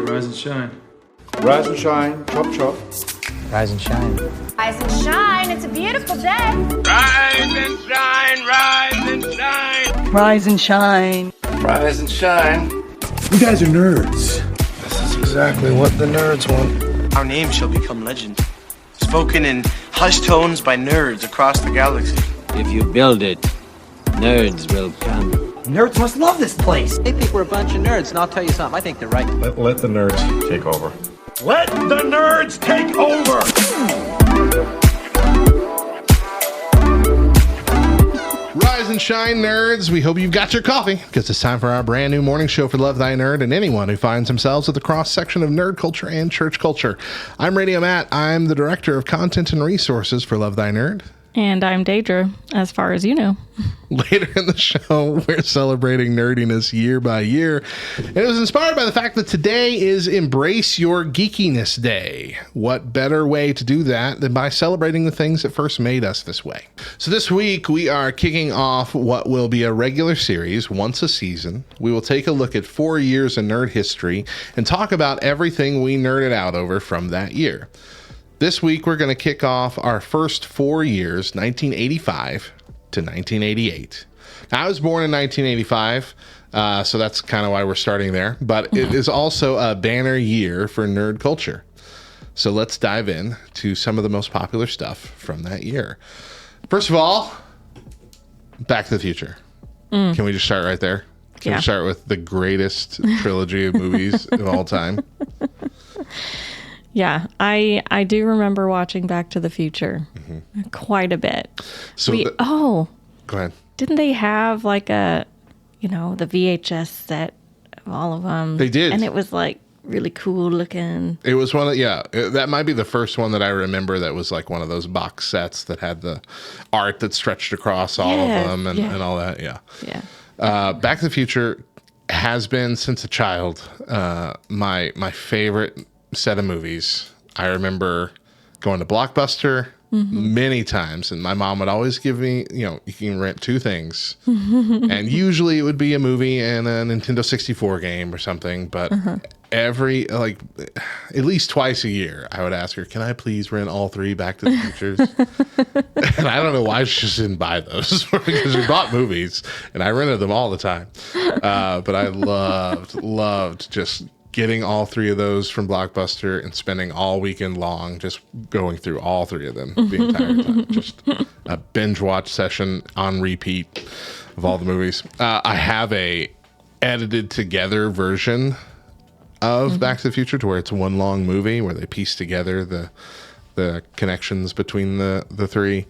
rise and shine. Rise and shine, chop chop. Rise and shine. Rise and shine, it's a beautiful day. Rise and shine, rise and shine. Rise and shine. Rise and shine. You guys are nerds. This is exactly what the nerds want. Our name shall become legend, spoken in hushed tones by nerds across the galaxy. If you build it, nerds will come. Nerds must love this place. They think we're a bunch of nerds, and I'll tell you something, I think they're right. Let the nerds take over. Let the nerds take over. Rise and shine, nerds. We hope you've got your coffee, because it's time for our brand new morning show for Love Thy Nerd and anyone who finds themselves at the cross section of nerd culture and church culture. I'm Radio Matt. I'm the director of content and resources for Love Thy Nerd. And I'm Deidra, as far as you know. Later in the show, we're celebrating nerdiness year by year. And it was inspired by the fact that today is Embrace Your Geekiness Day. What better way to do that than by celebrating the things that first made us this way? So this week, we are kicking off what will be a regular series once a season. We will take a look at 4 years in nerd history and talk about everything we nerded out over from that year. This week, we're going to kick off our first 4 years, 1985 to 1988. Now, I was born in 1985, so that's kind of why we're starting there. But it is also a banner year for nerd culture. So let's dive in to some of the most popular stuff from that year. First of all, Back to the Future. Can we just start right there? Can we start with the greatest trilogy of movies of all time? Yeah, I do remember watching Back to the Future quite a bit. So go ahead. Didn't they have like the VHS set of all of them? They did. And it was like really cool looking. It was that might be the first one that I remember that was like one of those box sets that had the art that stretched across all of them and all that. Yeah. Back to the Future has been since a child my favorite set of movies. I remember going to Blockbuster many times, and my mom would always give me, you can rent two things. And usually it would be a movie and a Nintendo 64 game or something, but at least twice a year, I would ask her, can I please rent all three Back to the Futures? And I don't know why she just didn't buy those, because she bought movies, and I rented them all the time. But I loved just getting all three of those from Blockbuster and spending all weekend long just going through all three of them the entire time. Just a binge watch session on repeat of all the movies. I have a edited together version of Back to the Future to where it's one long movie where they piece together the connections between the three.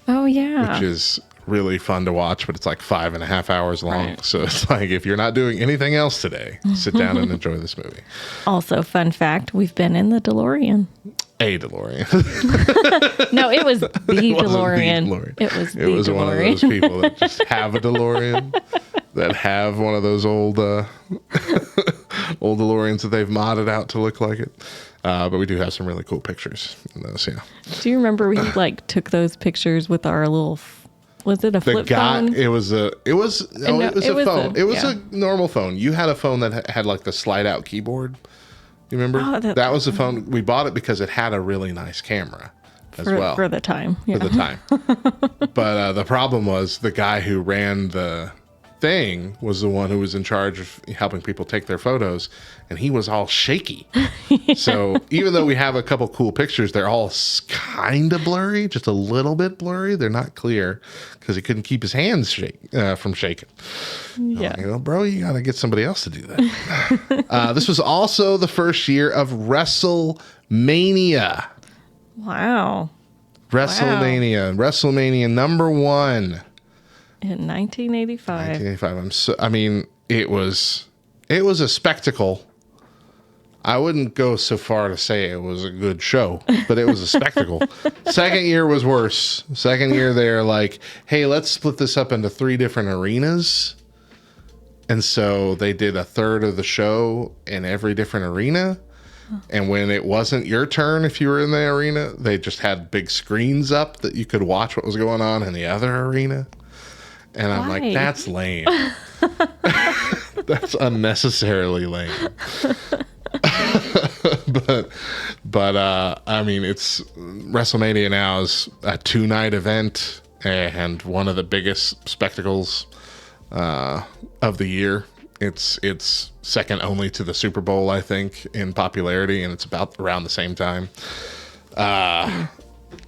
Oh, yeah. Which is really fun to watch, but it's like 5.5 hours long. Right. So it's like, if you're not doing anything else today, sit down and enjoy this movie. Also, fun fact, we've been in the DeLorean. A DeLorean. No, it was the DeLorean. It was one of those people that just have a DeLorean, that have one of those old DeLoreans that they've modded out to look like it. But we do have some really cool pictures in those, yeah. Do you remember we took those pictures with our little... Was it a flip phone? It was a phone. It was a normal phone. You had a phone that had like the slide out keyboard. You remember? Oh, that was the phone. We bought it because it had a really nice camera as well. For the time. Yeah. For the time. But the problem was the guy who ran the thing was the one who was in charge of helping people take their photos, and he was all shaky. So even though we have a couple cool pictures, they're all kind of blurry, just a little bit blurry. They're not clear because he couldn't keep his hands from shaking. Yeah. Bro, you got to get somebody else to do that. This was also the first year of WrestleMania. Wow. WrestleMania number 1. In 1985. It was a spectacle. I wouldn't go so far to say it was a good show, but it was a spectacle. Second year was worse. Second year, they're like, hey, let's split this up into 3 different arenas. And so they did a third of the show in every different arena. And when it wasn't your turn, if you were in the arena, they just had big screens up that you could watch what was going on in the other arena. And I'm like, that's lame. That's unnecessarily lame. but I mean, it's WrestleMania now is a 2-night event and one of the biggest spectacles of the year. It's second only to the Super Bowl, I think, in popularity, and it's about around the same time.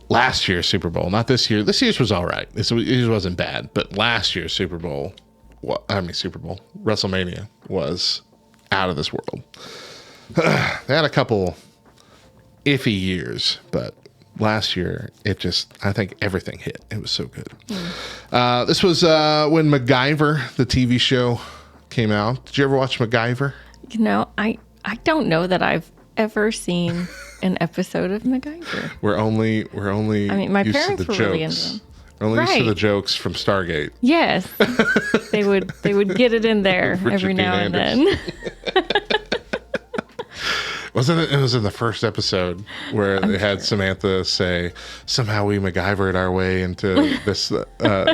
Last year's Super Bowl, not this year. This year's was all right. It wasn't bad, but last year's Super Bowl, WrestleMania was out of this world. They had a couple iffy years, but last year, I think everything hit. It was so good. This was when MacGyver, the TV show, came out. Did you ever watch MacGyver? I don't know that I've ever seen an episode of MacGyver. We're only. I mean, my parents were really into them. We're only used to the jokes from Stargate. Yes, they would get it in there every now and then. It was in the first episode where they had Samantha say, somehow we MacGyvered our way into this,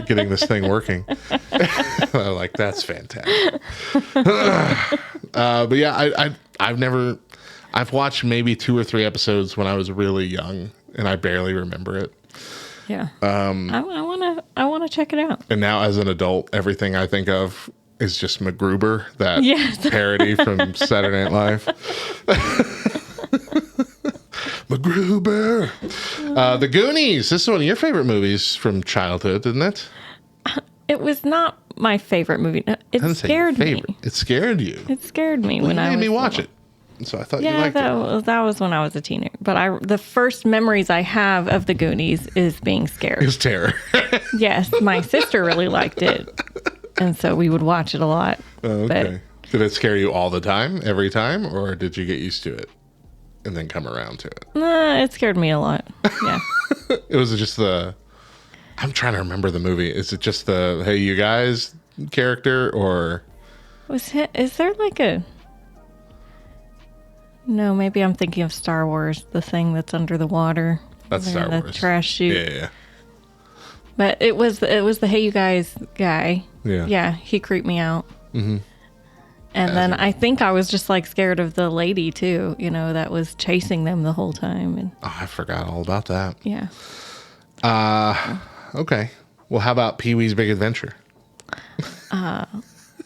getting this thing working. I'm like, that's fantastic. But yeah, I've watched maybe 2 or 3 episodes when I was really young, and I barely remember it. Yeah. I wanna check it out. And now as an adult, everything I think of is just MacGruber, that parody from Saturday Night Live. MacGruber. The Goonies. This is one of your favorite movies from childhood, isn't it? It was not my favorite movie. It scared me. It scared you. It scared me when I was made me watch little. it. So I thought you liked it. That was when I was a teenager. But the first memories I have of the Goonies is being scared. It's terror. Yes, my sister really liked it. And so we would watch it a lot. Oh, okay. Did it scare you all the time, every time, or did you get used to it and then come around to it? It scared me a lot. Yeah. It was just I'm trying to remember the movie. Is it just the, hey, you guys character, or? Is there like a... No, maybe I'm thinking of Star Wars, the thing that's under the water. That's Star Wars. The trash chute. Yeah. But it was the hey you guys guy. Yeah. Yeah, he creeped me out. Mm-hmm. And then I think I was just like scared of the lady too, that was chasing them the whole time. And I forgot all about that. Yeah. Okay. Well, how about Pee-wee's Big Adventure?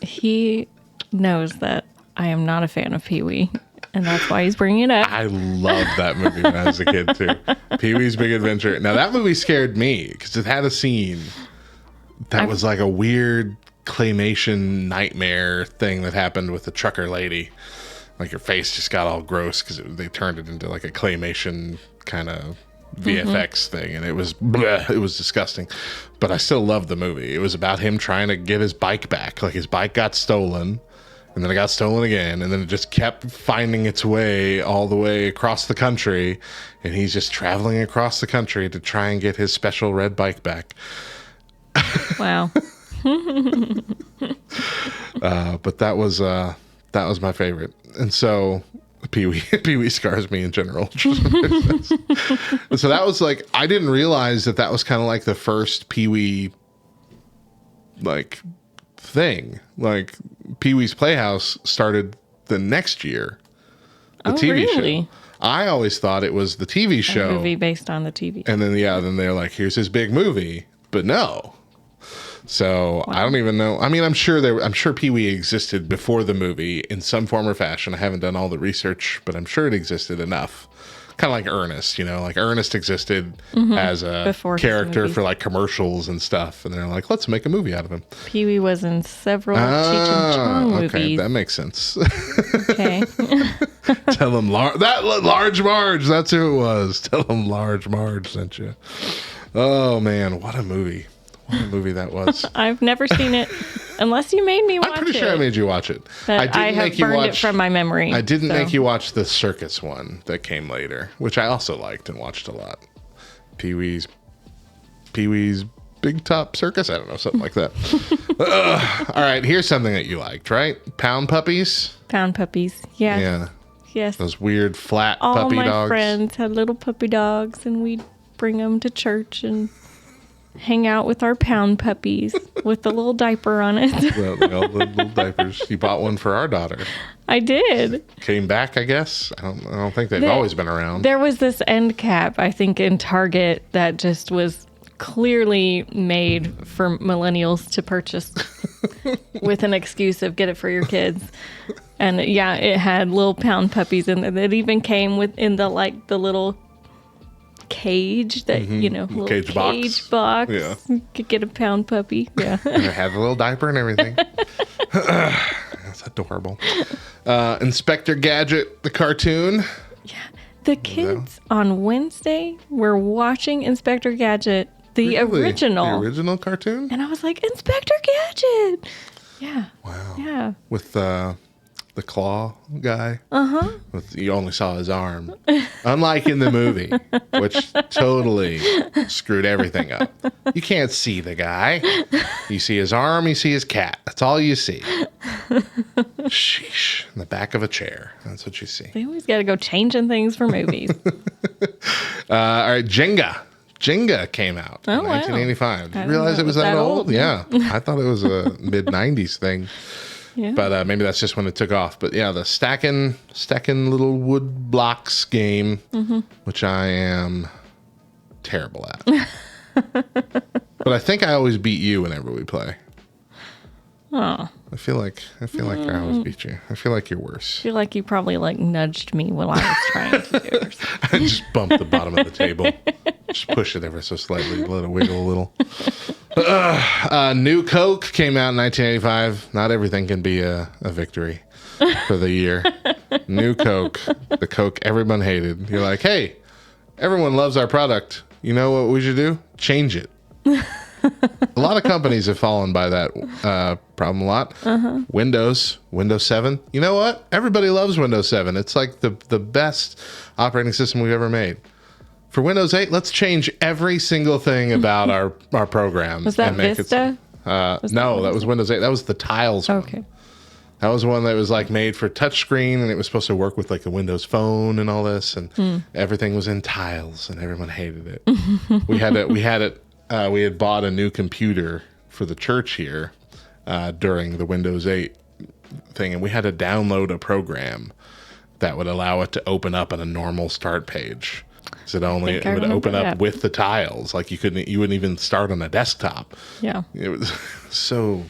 He knows that I am not a fan of Pee-wee. And that's why he's bringing it up. I loved that movie when I was a kid, too. Pee-wee's Big Adventure. Now, that movie scared me because it had a scene that was like a weird claymation nightmare thing that happened with the trucker lady. Like, her face just got all gross because they turned it into like a claymation kind of VFX thing. And it was disgusting. But I still loved the movie. It was about him trying to get his bike back. Like, his bike got stolen. And then it got stolen again, and then it just kept finding its way all the way across the country, and he's just traveling across the country to try and get his special red bike back. Wow. But that was my favorite, and so Pee-wee scars me in general. So that was like, I didn't realize that was kind of like the first Pee-wee like thing. Like, Pee-wee's Playhouse started the next year. The TV show. I always thought it was the TV show. A movie based on the TV. And then they're like, here's his big movie. But no. So wow. I don't even know. I mean, I'm sure Pee-wee existed before the movie in some form or fashion. I haven't done all the research, but I'm sure it existed enough. Kind of like Ernest, like Ernest existed as a before character for like commercials and stuff, and they're like, let's make a movie out of him. Pee-wee was in several Cheech and Chong movies. Okay, that makes sense. Okay. Tell him Large Marge. That's who it was. Tell him Large Marge sent you. Oh man, what a movie! What a movie that was. I've never seen it. Unless you made me watch it. I'm pretty sure I made you watch it. But I have burned it from my memory. I didn't make you watch the circus one that came later, which I also liked and watched a lot. Pee-wee's Big Top Circus? I don't know, something like that. All right, here's something that you liked, right? Pound Puppies? Pound Puppies, yeah. Yeah. Yes. Those weird flat all puppy dogs. All my friends had little puppy dogs, and we'd bring them to church and hang out with our pound puppies with the little diaper on it. All the little diapers. You bought one for our daughter. I did. Came back, I guess. I don't think they've always been around. There was this end cap, I think, in Target that just was clearly made for millennials to purchase with an excuse of get it for your kids. And yeah, it had little pound puppies in there. It even came within the little cage that, little Cage box. Yeah. You could get a pound puppy. Yeah. And it had a little diaper and everything. That's adorable. Inspector Gadget, the cartoon. Yeah. The kids on Wednesday were watching Inspector Gadget, the original. The original cartoon? And I was like, Inspector Gadget. Yeah. Wow. Yeah. With the claw guy. You only saw his arm. Unlike in the movie, which totally screwed everything up. You can't see the guy. You see his arm, you see his cat. That's all you see. Sheesh. In the back of a chair. That's what you see. They always got to go changing things for movies. All right, Jenga. Jenga came out in 1985. Did you realize it was that old? Yeah. I thought it was a mid-90s thing. Yeah. But maybe that's just when it took off. But yeah, the stacking little wood blocks game, which I am terrible at. But I think I always beat you whenever we play. Oh. I feel like I always beat you. I feel like you're worse. I feel like you probably nudged me while I was trying to do it. I just bumped the bottom of the table. Just push it ever so slightly, let it wiggle a little. New Coke came out in 1985. Not everything can be a victory for the year. New Coke, the Coke everyone hated. You're like, hey, everyone loves our product. You know what we should do? Change it. A lot of companies have fallen by that problem a lot. Windows 7. You know what? Everybody loves Windows 7. It's like the best operating system we've ever made. For Windows 8, let's change every single thing about our program. Was that Vista? No, that was Windows 8. That was the Tiles one. Okay. That was one that was made for touchscreen, and it was supposed to work with a Windows Phone and all this, and everything was in tiles, and everyone hated it. We had bought a new computer for the church here during the Windows 8 thing, and we had to download a program that would allow it to open up on a normal start page. So it would open up with the tiles. You wouldn't even start on a desktop. Yeah. It was so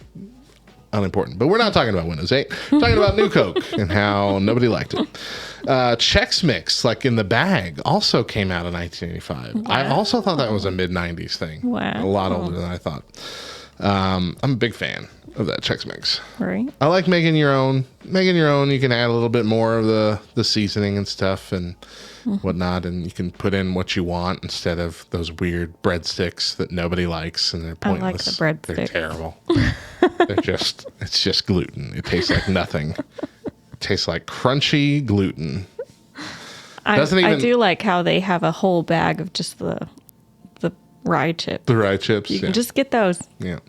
unimportant. But we're not talking about Windows 8. We're talking about New Coke and how nobody liked it. Chex Mix, in the bag, also came out in 1985. Wow. I also thought that was a mid-90s thing. Wow. A lot older than I thought. I'm a big fan of that Chex Mix. Right. I like making your own. You can add a little bit more of the seasoning and stuff and whatnot, and you can put in what you want instead of those weird breadsticks that nobody likes and they're pointless. I like the breadsticks. They're terrible. It's just gluten. It tastes like nothing. It tastes like crunchy gluten. I do like how they have a whole bag of just the rye chips. The rye chips. You can just get those. Yeah.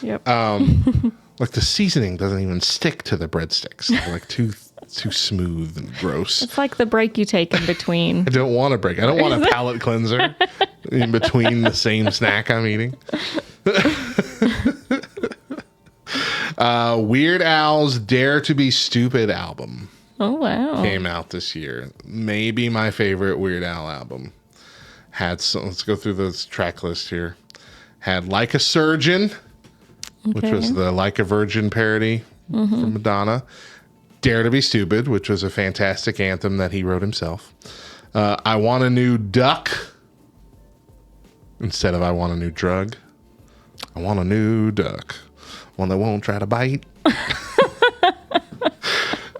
Yep. The seasoning doesn't even stick to the breadsticks. They're too smooth and gross. It's like the break you take in between. I don't want a break. I don't want a palate cleanser in between the same snack I'm eating. Weird Al's Dare to Be Stupid album. Oh, wow. Came out this year. Maybe my favorite Weird Al album. Let's go through this track list here. Had Like a Surgeon, which was the Like a Virgin parody from Madonna. Dare to Be Stupid, which was a fantastic anthem that he wrote himself. I Want a New Duck, instead of I Want a New Drug. I Want a New Duck, one that won't try to bite.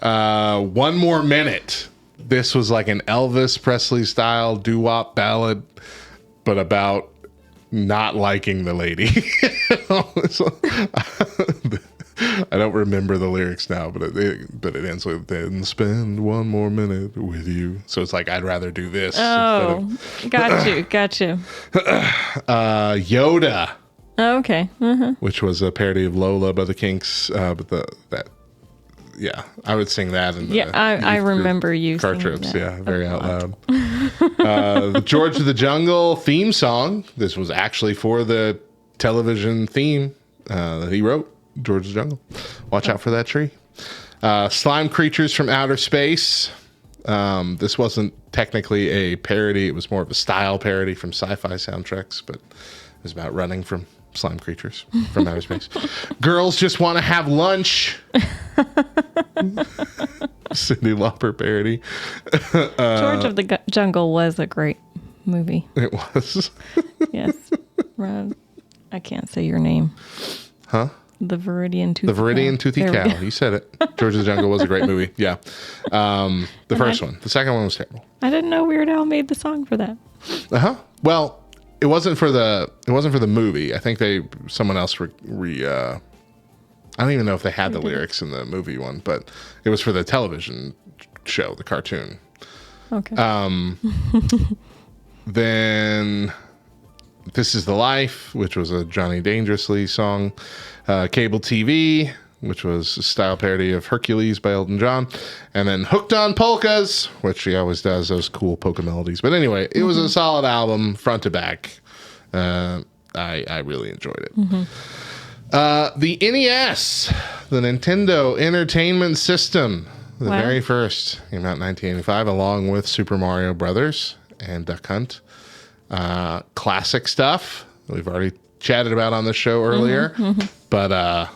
One More Minute. This was like an Elvis Presley style doo-wop ballad, but about not liking the lady. I don't remember the lyrics now, but it ends with "Then spend one more minute with you." So it's like I'd rather do this. Oh, got you. Yoda. Oh, okay. Which was a parody of Lola by the Kinks, but yeah, I would sing that. In Yeah, I remember you car singing trips. that Yeah, very a out lot. loud. The George of the Jungle theme song. This was actually for the television theme that he wrote. George of the Jungle. Watch out for that tree. Slime Creatures from Outer Space. This wasn't technically a parody. It was more of a style parody from sci-fi soundtracks, but it was about running from slime creatures from outer space. Girls Just Want to Have Lunch. Cyndi Lauper parody. George of the Jungle was a great movie. It was. Yes. I can't say your name. Huh? The Viridian Toothy The Viridian Toothy There we Cow. go. You said it. George of the Jungle was a great movie. Yeah. The first one. The second one was terrible. I didn't know Weird Al made the song for that. Well, it wasn't for the movie. I think someone else I don't even know if they had the lyrics in the movie one, but it was for the television show, the cartoon. Okay. Then This Is the Life, which was a Johnny Dangerously song. Cable TV, which was a style parody of Hercules by Elton John. And then Hooked on Polkas, which he always does, those cool polka melodies. But anyway, it was a solid album, front to back. I really enjoyed it. The NES, the Nintendo Entertainment System, the Wow. very first, came out in 1985, along with Super Mario Brothers and Duck Hunt. Classic stuff we've already chatted about on the show earlier, but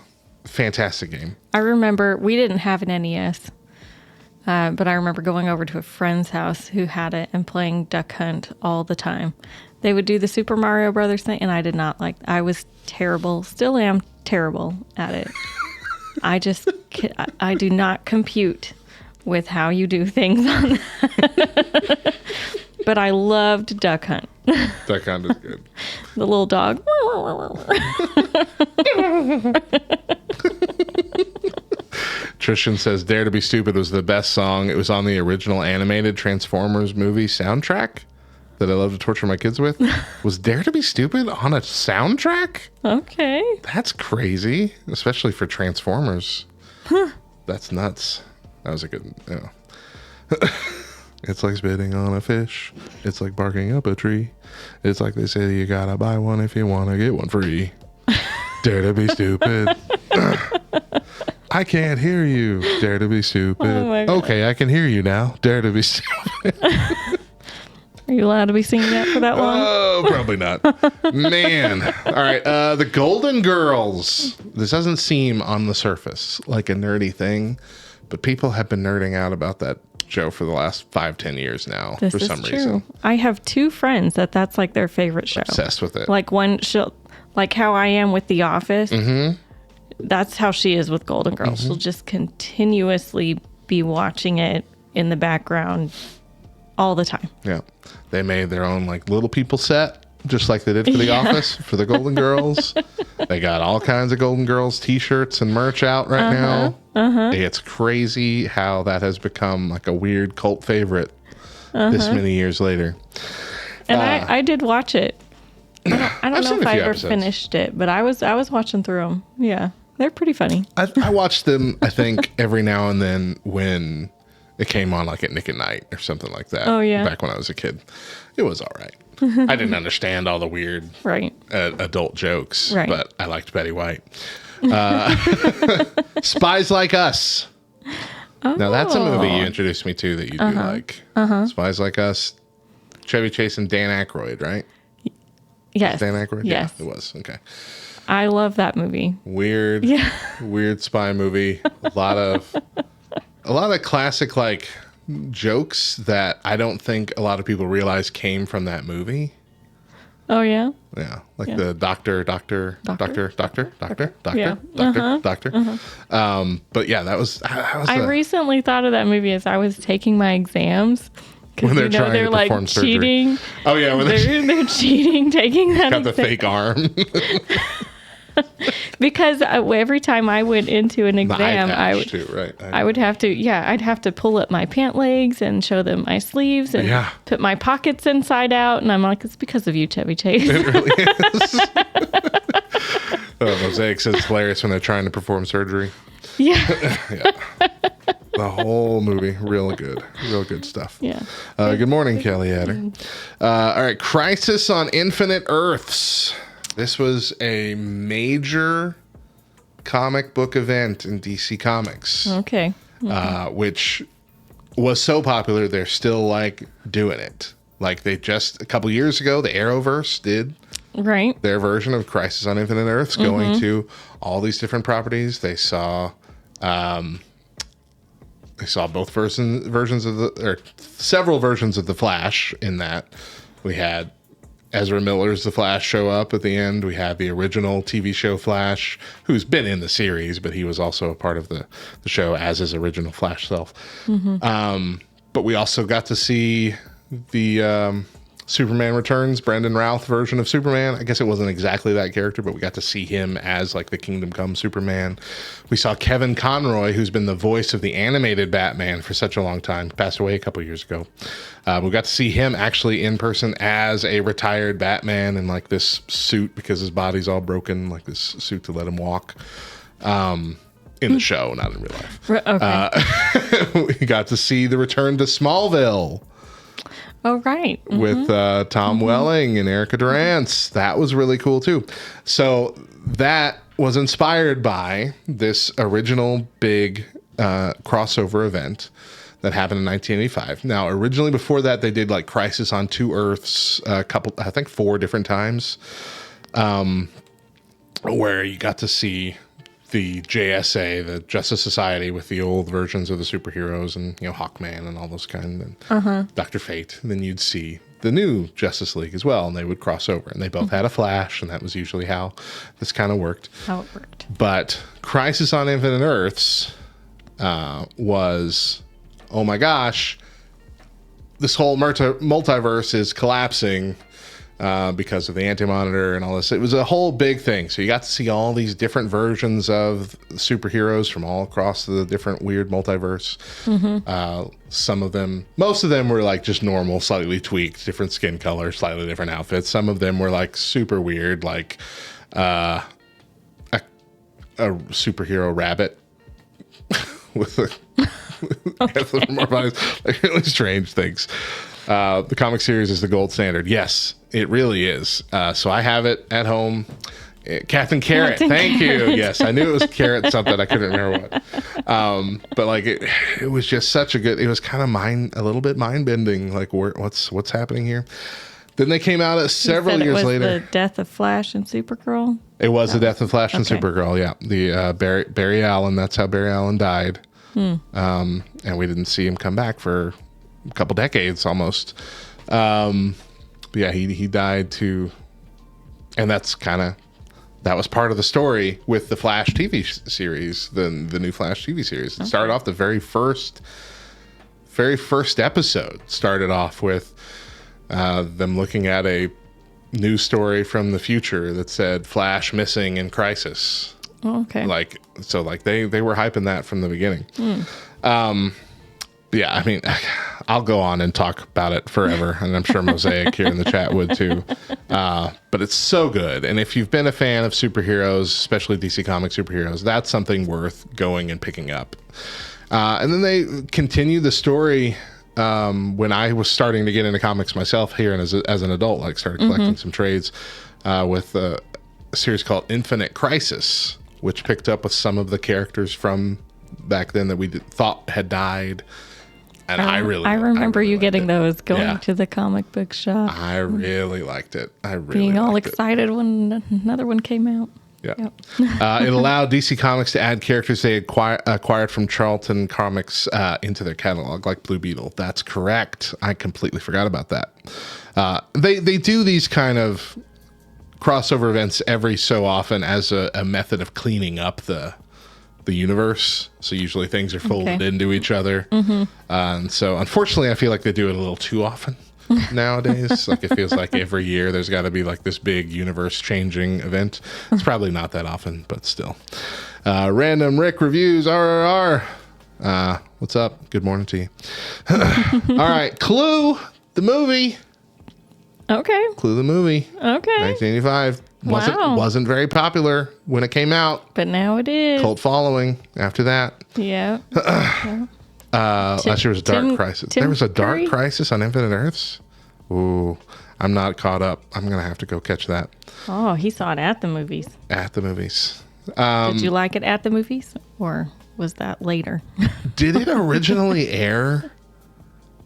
fantastic game. I remember we didn't have an NES, but I remember going over to a friend's house who had it and playing Duck Hunt all the time. They would do the Super Mario Brothers thing, and I did not like. I was terrible, still am terrible at it. I do not compute with how you do things on that. But I loved Duck Hunt. Duck Hunt is good. The little dog. Trishan says Dare to Be Stupid was the best song. It was on the original animated Transformers movie soundtrack that I love to torture my kids with. Was Dare to Be Stupid on a soundtrack? Okay. That's crazy, especially for Transformers. That's nuts. That was a good, It's like spitting on a fish. It's like barking up a tree. It's like they say you gotta buy one if you want to get one free. Dare to be stupid. I can't hear you. Dare to be stupid. Oh my God. Okay, I can hear you now. Dare to be stupid. Are you allowed to be singing that for that long? Oh, probably not. Man. All right. The Golden Girls. This doesn't seem on the surface like a nerdy thing, but people have been nerding out about that show for the last 5-10 years now. This for is some true. reason. I have two friends that's like their favorite show. Obsessed with it. Like like how I am with The Office. Mm-hmm. That's how she is with Golden Girls. Mm-hmm. She'll just continuously be watching it in the background all the time. Yeah. They made their own like little people set, just like they did for The Office, for the Golden Girls. They got all kinds of Golden Girls t-shirts and merch out right now. It's crazy how that has become like a weird cult favorite this many years later. And I did watch it. I don't I've know seen if a I few ever episodes. finished it, but I was watching through them. Yeah, they're pretty funny. I watched them, I think, every now and then when it came on like at Nick at Night or something like that. Oh, yeah. Back when I was a kid. It was all right. I didn't understand all the weird Right. adult jokes, Right. but I liked Betty White. Spies Like Us. Now that's a movie you introduced me to that you do like. Spies Like Us. Chevy Chase and Dan Aykroyd, right? Yes. Dan Aykroyd? Yes. Yeah, it was. Okay. I love that movie. Weird. Yeah. Weird spy movie. A lot of classic like jokes that I don't think a lot of people realize came from that movie. Oh yeah. Yeah, like Yeah. the doctor. Yeah. But yeah, that was I recently thought of that movie as I was taking my exams. When they're trying they're to like perform surgery. cheating. Oh yeah, when They're cheating, taking that got the exam. fake arm. Because every time I went into an The eye exam, patch too, right? I would have to, I'd have to pull up my pant legs and show them my sleeves and Yeah. put my pockets inside out. And I'm like, it's because of you, Chevy Chase. It really is. Mosaic says it's hilarious when they're trying to perform surgery. Yeah. The whole movie, real good stuff. Yeah. Good morning, Kelly Adder. All right, Crisis on Infinite Earths. This was a major comic book event in DC Comics. Okay. Which was so popular, they're still like doing it. Like they just a couple years ago, the Arrowverse did their version of Crisis on Infinite Earths, going to all these different properties. They saw both versions of several versions of the Flash. In that, we had Ezra Miller's The Flash show up at the end. We had the original TV show Flash, who's been in the series, but he was also a part of the show as his original Flash self. But we also got to see the Superman Returns, Brendan Routh version of Superman. I guess it wasn't exactly that character, but we got to see him as like the Kingdom Come Superman. We saw Kevin Conroy, who's been the voice of the animated Batman for such a long time, passed away a couple years ago. We got to see him actually in person as a retired Batman in like this suit, because his body's all broken, like this suit to let him walk. In the show, not in real life. Okay. We got to see the return to Smallville. Oh, right. With Tom Welling and Erica Durance. That was really cool, too. So that was inspired by this original big crossover event that happened in 1985. Now, originally before that, they did like Crisis on Two Earths a couple, I think 4 different times, where you got to see the JSA, the Justice Society, with the old versions of the superheroes and, Hawkman and all those kind, and Dr. Fate. And then you'd see the new Justice League as well, and they would cross over. And they both had a Flash, and that was usually how this kind of worked. But Crisis on Infinite Earths was, oh my gosh, this whole multiverse is collapsing because of the Anti-Monitor and all this. It was a whole big thing. So you got to see all these different versions of superheroes from all across the different weird multiverse. Most of them were like just normal, slightly tweaked, different skin color, slightly different outfits. Some of them were like super weird, like a superhero rabbit with more bodies, like really strange things. The comic series is the gold standard. Yes, it really is. So I have it at home. Captain Carrot. Thank you. Yes, I knew it was Carrot something. I couldn't remember what. But like it was just such a good. It was kind of a little bit mind bending. Like what's happening here? Then they came out several years later. The death of Flash and Supergirl. It was the death of Flash and Supergirl. Yeah, the Barry Allen. That's how Barry Allen died. And we didn't see him come back for a couple decades almost. But yeah, he died too, and that was part of the story with the Flash TV series, the new Flash TV series. It started off, the very first episode started off with them looking at a news story from the future that said Flash missing in crisis. Oh, okay. They were hyping that from the beginning. Yeah, I mean, I'll go on and talk about it forever, and I'm sure Mosaic here in the chat would too. But it's so good, and if you've been a fan of superheroes, especially DC Comics superheroes, that's something worth going and picking up. And then they continue the story when I was starting to get into comics myself here, and as an adult, like started collecting some trades with a series called Infinite Crisis, which picked up with some of the characters from back then that we thought had died. And I remember you getting those going to the comic book shop. I really liked it. Being all excited when another one came out. Yeah. Yep. It allowed DC Comics to add characters they acquired from Charlton Comics into their catalog, like Blue Beetle. That's correct. I completely forgot about that. They do these kind of crossover events every so often as a method of cleaning up the universe. So usually things are folded into each other. And so unfortunately, I feel like they do it a little too often nowadays. Like it feels like every year there's got to be like this big universe changing event. It's probably not that often, but still. Random Rick reviews, RRR. What's up? Good morning to you. All right. Clue, the movie. Okay. Clue, the movie. Okay. 1985. Wasn't very popular when it came out. But now it is. Cult following after that. Yeah. Last year was a Dark Crisis. There was a Dark Curry? Crisis on Infinite Earths. Ooh, I'm not caught up. I'm going to have to go catch that. Oh, he saw it at the movies. At the movies. Did you like it at the movies? Or was that later? Did it originally air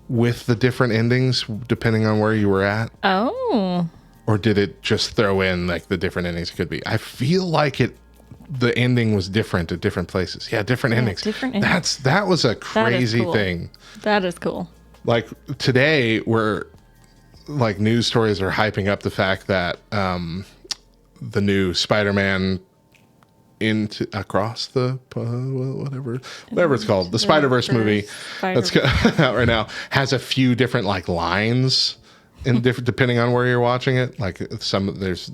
with the different endings depending on where you were at? Oh. Or did it just throw in like the different endings it could be? I feel like the ending was different at different places. Yeah, different endings. Different endings. That was a crazy cool. thing. That is cool. Like today, where like news stories are hyping up the fact that the new Spider-Man across the whatever it's called, the Spider-Verse movie that's out right now has a few different like lines in different depending on where you're watching it. Like there's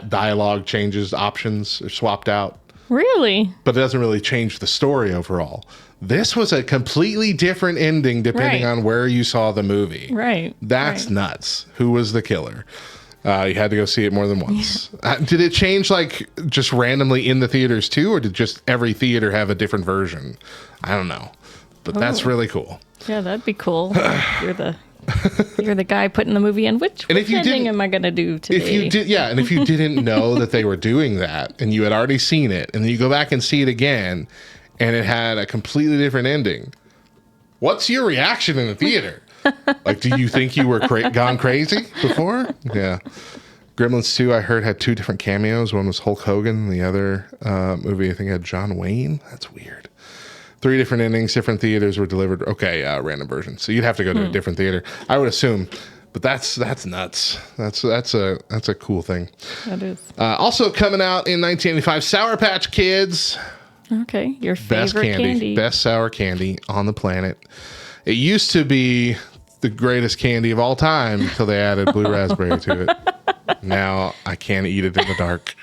dialogue changes, options are swapped out. Really? But it doesn't really change the story overall. This was a completely different ending depending on where you saw the movie. Right. That's nuts. Who was the killer? You had to go see it more than once. Did it change like just randomly in the theaters too, or did just every theater have a different version? I don't know, but that's really cool. Yeah, that'd be cool. You're the guy putting the movie in. Which ending am I going to do today? And if you didn't know that they were doing that, and you had already seen it, and then you go back and see it again, and it had a completely different ending, what's your reaction in the theater? Like, do you think you were gone crazy before? Yeah. Gremlins 2, I heard, had 2 different cameos. One was Hulk Hogan, and the other movie, I think, had John Wayne. That's weird. 3 different endings, different theaters were delivered. Okay, random version. So you'd have to go to a different theater, I would assume. But that's nuts. That's a cool thing. That is. Also coming out in 1985, Sour Patch Kids. Okay, your favorite candy. Best sour candy on the planet. It used to be the greatest candy of all time until they added blue raspberry to it. Now I can't eat it in the dark.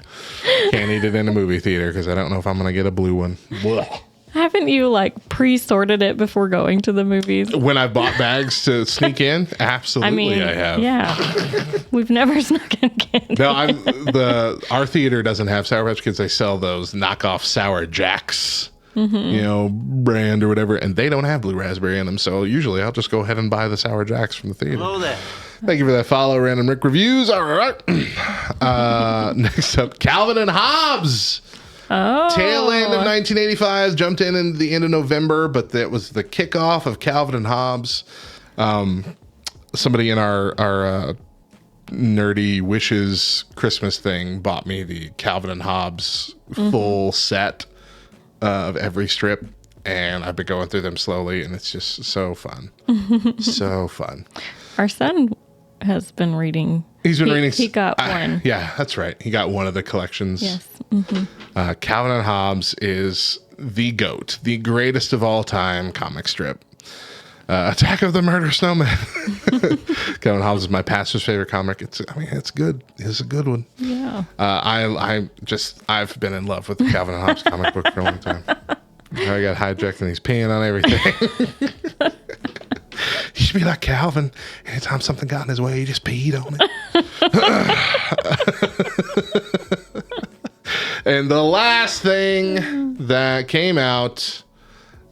Can't eat it in a movie theater because I don't know if I'm going to get a blue one. Blech. Haven't you like pre-sorted it before going to the movies? When I've bought bags to sneak in? Absolutely, I have. Yeah. We've never snuck in candy. No, our theater doesn't have Sour Patch Kids. They sell those knockoff Sour Jacks. Brand or whatever, and they don't have blue raspberry in them. So usually I'll just go ahead and buy the Sour Jacks from the theater. Hello there. Thank you for that follow, Random Rick Reviews. All right. Next up, Calvin and Hobbes. Oh. Tail end of 1985, jumped in the end of November, but that was the kickoff of Calvin and Hobbes. Somebody in our Nerdy Wishes Christmas thing bought me the Calvin and Hobbes full set of every strip, and I've been going through them slowly, and it's just so fun. So fun. Our son has been reading. He's been reading. He got one. Yeah, that's right. He got one of the collections. Yes. Calvin and Hobbes is the GOAT, the greatest of all time comic strip. Attack of the Murder Snowman. Calvin and Hobbes is my pastor's favorite comic. It's good. It's a good one. Yeah. I've been in love with the Calvin and Hobbes comic book for a long time. I got hijacked and he's peeing on everything. He should be like Calvin. Anytime something got in his way, he just peed on it. And the last thing that came out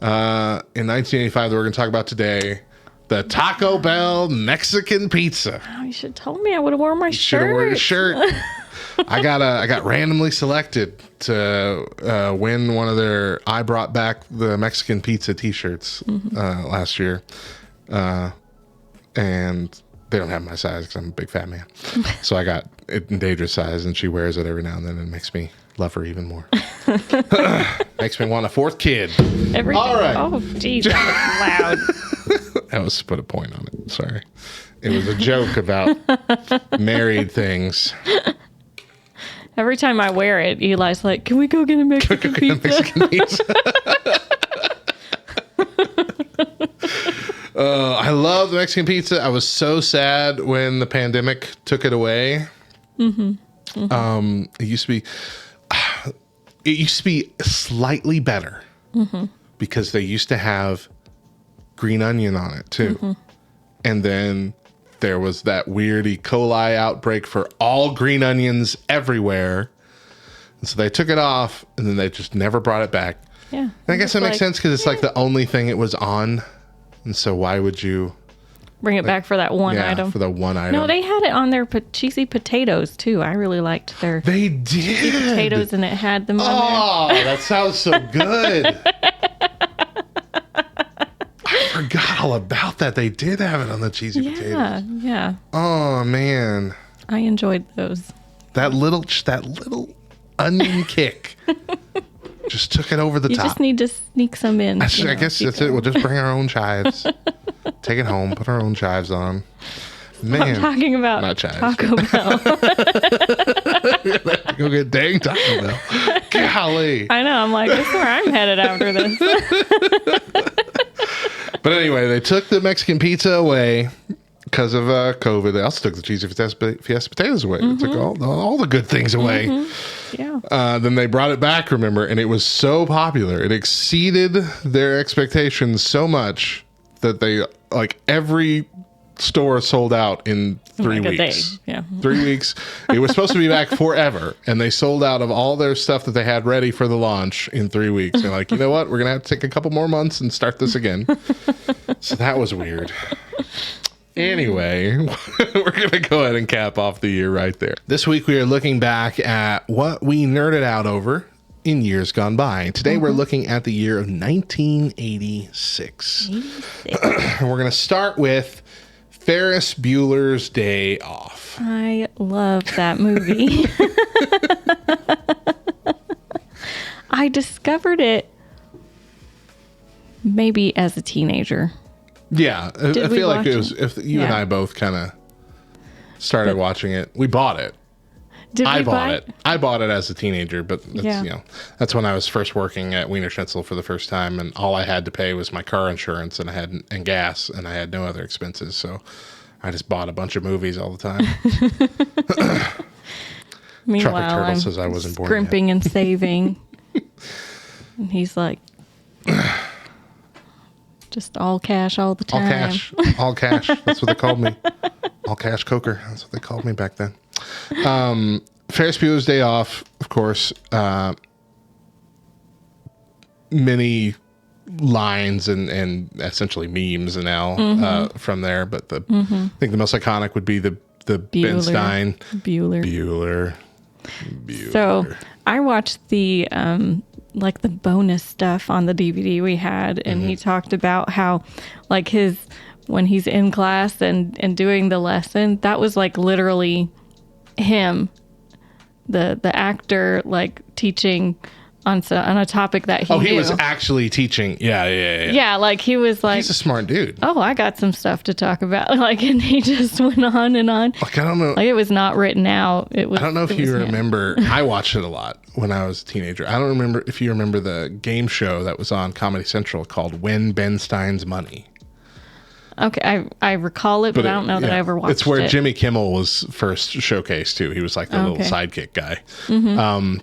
in 1985 that we're going to talk about today, the Taco Bell Mexican pizza. Oh, you should have told me. I would have worn my shirt. Should have worn your shirt. I got randomly selected to win one of their I Brought Back the Mexican Pizza t-shirts last year. And they don't have my size because I'm a big fat man. So I got it in Deidra's size, and she wears it every now and then, and it makes me love her even more. Makes me want a 4th kid. All right. Oh, geez, that was loud. I was to put a point on it. Sorry. It was a joke about married things. Every time I wear it, Eli's like, "Can we go get a Mexican pizza?" I love the Mexican pizza. I was so sad when the pandemic took it away. It used to be slightly better because they used to have green onion on it too. And then there was that weird E. coli outbreak for all green onions everywhere. And so they took it off, and then they just never brought it back. Yeah. And I guess that makes sense because it's like the only thing it was on. And so why would you bring it back for that one item? For the one item. No, they had it on their cheesy potatoes too. I really liked their They did. cheesy potatoes, and it had them on there. Oh, that sounds so good. I forgot all about that. They did have it on the cheesy potatoes. Yeah. Oh man, I enjoyed those. that little onion kick just took it over the You top. just need to sneak some in. I guess that's it. We'll just bring our own chives. Take it home. Put our own chives on. Man, I'm talking about not chives. Taco Bell. Go get dang Taco Bell. Golly. I know. I'm like, this is where I'm headed after this. But anyway, they took the Mexican pizza away because of COVID. They also took the cheesy fiesta potatoes away. They took all the good things away. Yeah. Then they brought it back, remember, and it was so popular. It exceeded their expectations so much that they, like, every store sold out in 3 Like a weeks. day. Yeah. 3 weeks. It was supposed to be back forever, and they sold out of all their stuff that they had ready for the launch in 3 weeks. They're like, you know what? We're going to have to take a couple more months and start this again. So that was weird. Anyway, we're going to go ahead and cap off the year right there. This week, we are looking back at what we nerded out over in years gone by. Today, we're looking at the year of 1986. We're going to start with Ferris Bueller's Day Off. I love that movie. I discovered it maybe as a teenager. Yeah, I Did we feel like watch it was, it? if you and Yeah. I both kind of started watching it. We bought it. Did I we bought buy it. I bought it as a teenager, but that's, Yeah. that's when I was first working at Wiener Schnitzel for the first time, and all I had to pay was my car insurance and gas, and I had no other expenses. So I just bought a bunch of movies all the time. Meanwhile, Tropic Turtle I'm says I wasn't born scrimping and saving. And he's like, just all cash all the All time. cash. All cash. That's what they called me. All cash coker. That's what they called me back then. Ferris Bueller's Day Off, of course. Many lines and essentially memes now from there. But I think the most iconic would be the Ben Stein. Bueller. Bueller. So I watched the like the bonus stuff on the DVD we had, and he talked about how like when he's in class and doing the lesson, that was like literally him, the actor, like teaching on a topic that he knew. He was actually teaching. Yeah. Yeah, like he was like, He's a smart dude. oh, I got some stuff to talk about. Like, and he just went on and on. Like, I don't know. Like it was not written out. It was. I don't know if it you was him. remember. I watched it a lot when I was a teenager. I don't remember if you remember the game show that was on Comedy Central called Win Ben Stein's Money. Okay, I recall it, but I don't know that I ever watched it. It's where Jimmy Kimmel was first showcased too. He was like the little sidekick guy.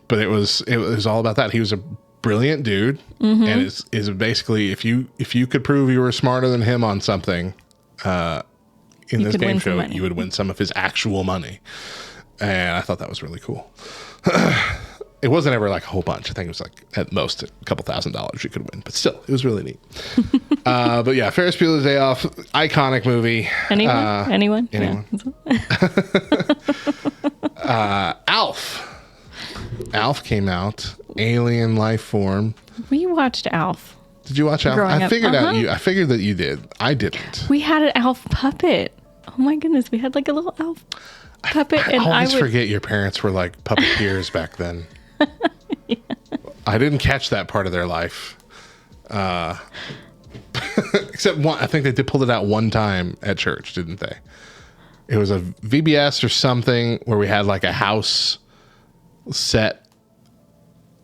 But it was all about that. He was a brilliant dude, and is basically if you could prove you were smarter than him on something, in this game show, you would win some of his actual money. And I thought that was really cool. It wasn't ever like a whole bunch. I think it was like at most a couple $1,000 you could win, but still, it was really neat. But yeah, Ferris Bueller's Day Off, iconic movie. Anyone? Yeah. Alf. Alf came out. Alien life form. We watched Alf. Did you watch Alf? Growing I up. figured I figured that you did. I didn't. We had an Alf puppet. Oh my goodness, we had like a little Alf puppet, I and always I would forget your parents were like puppeteers back then. Yeah. I didn't catch that part of their life. Except one, I think they pulled it out one time at church, didn't they? It was a VBS or something where we had like a house set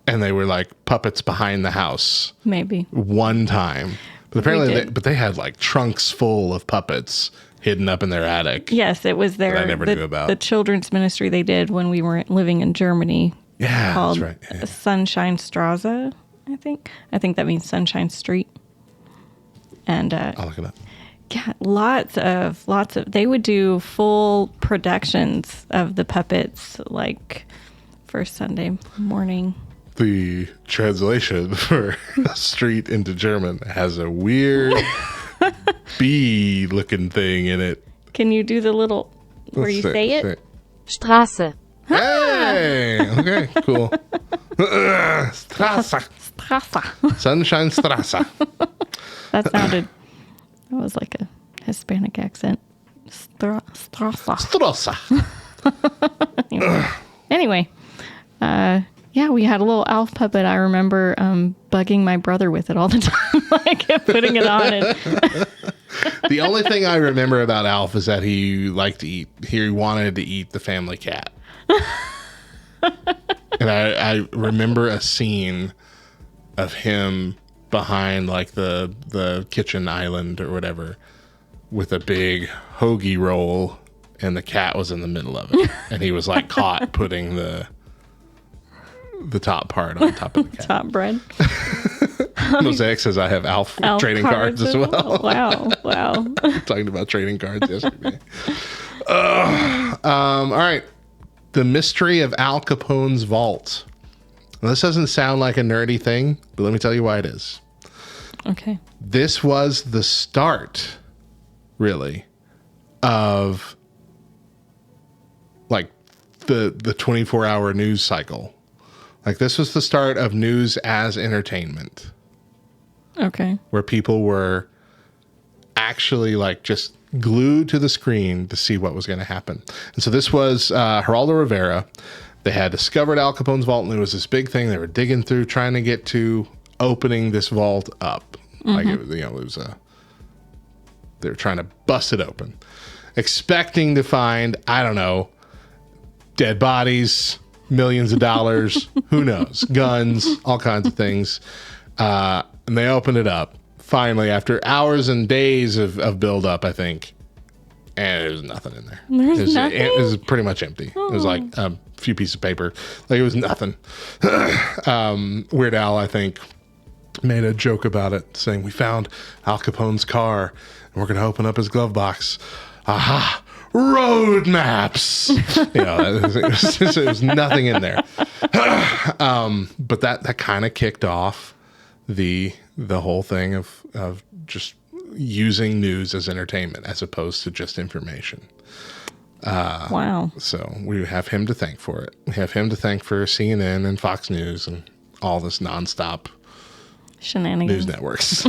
and they were like puppets behind the house. maybe. One time. But apparently did. they had like trunks full of puppets hidden up in their attic. Yes, it was That I never knew about. the children's ministry they did when we were living in Germany. Yeah, called that's right. Yeah. Sunshine Straße, I think. I think that means Sunshine Street. And I'll look it up. Yeah, lots of. They would do full productions of the puppets, like first Sunday morning. The translation for street into German has a weird bee looking thing in it. Can you do the little where you say it? Straße. Hey, okay, cool. Straße. Straße. Sunshine Straße. That was like a Hispanic accent. Straße. Straße. Anyway, yeah, we had a little Alf puppet. I remember bugging my brother with it all the time. I kept putting it on. And The only thing I remember about Alf is that he liked to eat. He wanted to eat the family cat. And I remember a scene of him behind like the kitchen island or whatever with a big hoagie roll, and the cat was in the middle of it, and he was like caught putting the top part on top of the cat. top bread. Mosaic says I have Alf trading cards as well. Wow. Talking about trading cards yesterday. All right. The Mystery of Al Capone's Vault. Now, this doesn't sound like a nerdy thing, but let me tell you why it is. Okay. This was the start, really, of like the 24-hour news cycle. Like, this was the start of news as entertainment. Okay. Where people were actually like just glued to the screen to see what was going to happen. And so this was Geraldo Rivera. They had discovered Al Capone's vault, and it was this big thing. They were digging through, trying to get to opening this vault up. Like it was, they were trying to bust it open, expecting to find, I don't know, dead bodies, millions of dollars, who knows, guns, all kinds of things. And they opened it up finally after hours and days of build up, I think. And there was nothing in there. It was pretty much empty. Oh. It was like a few pieces of paper. Like, it was nothing. Weird Al, I think, made a joke about it, saying, "We found Al Capone's car and we're going to open up his glove box. Aha! Road maps." It was nothing in there. But that kind of kicked off the whole thing of just using news as entertainment as opposed to just information. Wow. So we have him to thank for it. We have him to thank for CNN and Fox News and all this nonstop shenanigans news networks.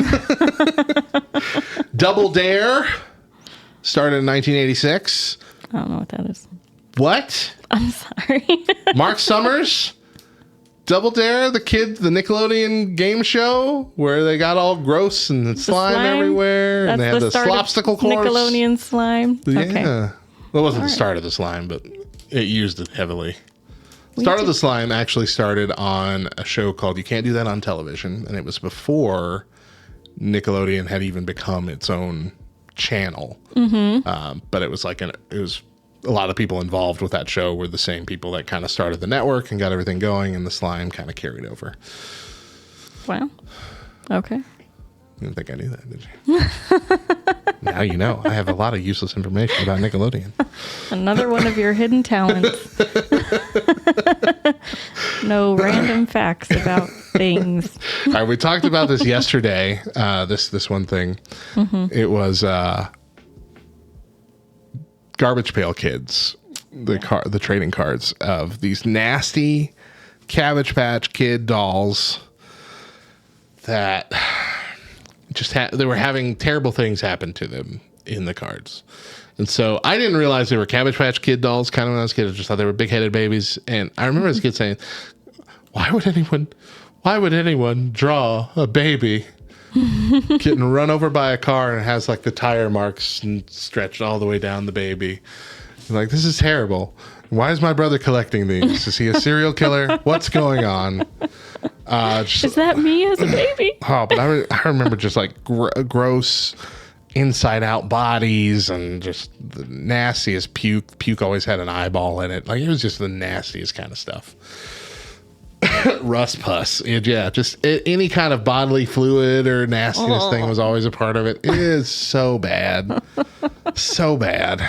Double Dare started in 1986. I don't know what that is. What? I'm sorry. Mark Summers? Double Dare, the Nickelodeon game show where they got all gross and slime everywhere, and they had the slopsicle course. Nickelodeon slime. Yeah. Okay. Well, it wasn't the start of the slime, but it used it heavily. Start of the slime actually started on a show called You Can't Do That on Television, and it was before Nickelodeon had even become its own channel. Mm-hmm. But it was like a lot of people involved with that show were the same people that kind of started the network and got everything going, and the slime kind of carried over. Wow. Okay. You didn't think I knew that, did you? Now you know. I have a lot of useless information about Nickelodeon. Another one of your hidden talents. No random facts about things. All right, we talked about this yesterday. This one thing. Mm-hmm. It was Garbage Pail Kids, the trading cards of these nasty Cabbage Patch Kid dolls that just they were having terrible things happen to them in the cards. And so I didn't realize they were Cabbage Patch Kid dolls kind of when I was a kid. I just thought they were big-headed babies. And I remember as a kid saying, why would anyone draw a baby getting run over by a car and it has like the tire marks and stretched all the way down the baby? Like, this is terrible. Why is my brother collecting these? Is he a serial killer? What's going on? Is that me as a baby? Oh, but I remember just like gross inside out bodies and just the nastiest puke. Puke always had an eyeball in it. Like, it was just the nastiest kind of stuff. Rust pus. Yeah, just any kind of bodily fluid or nastiness thing was always a part of it. It is so bad. So bad.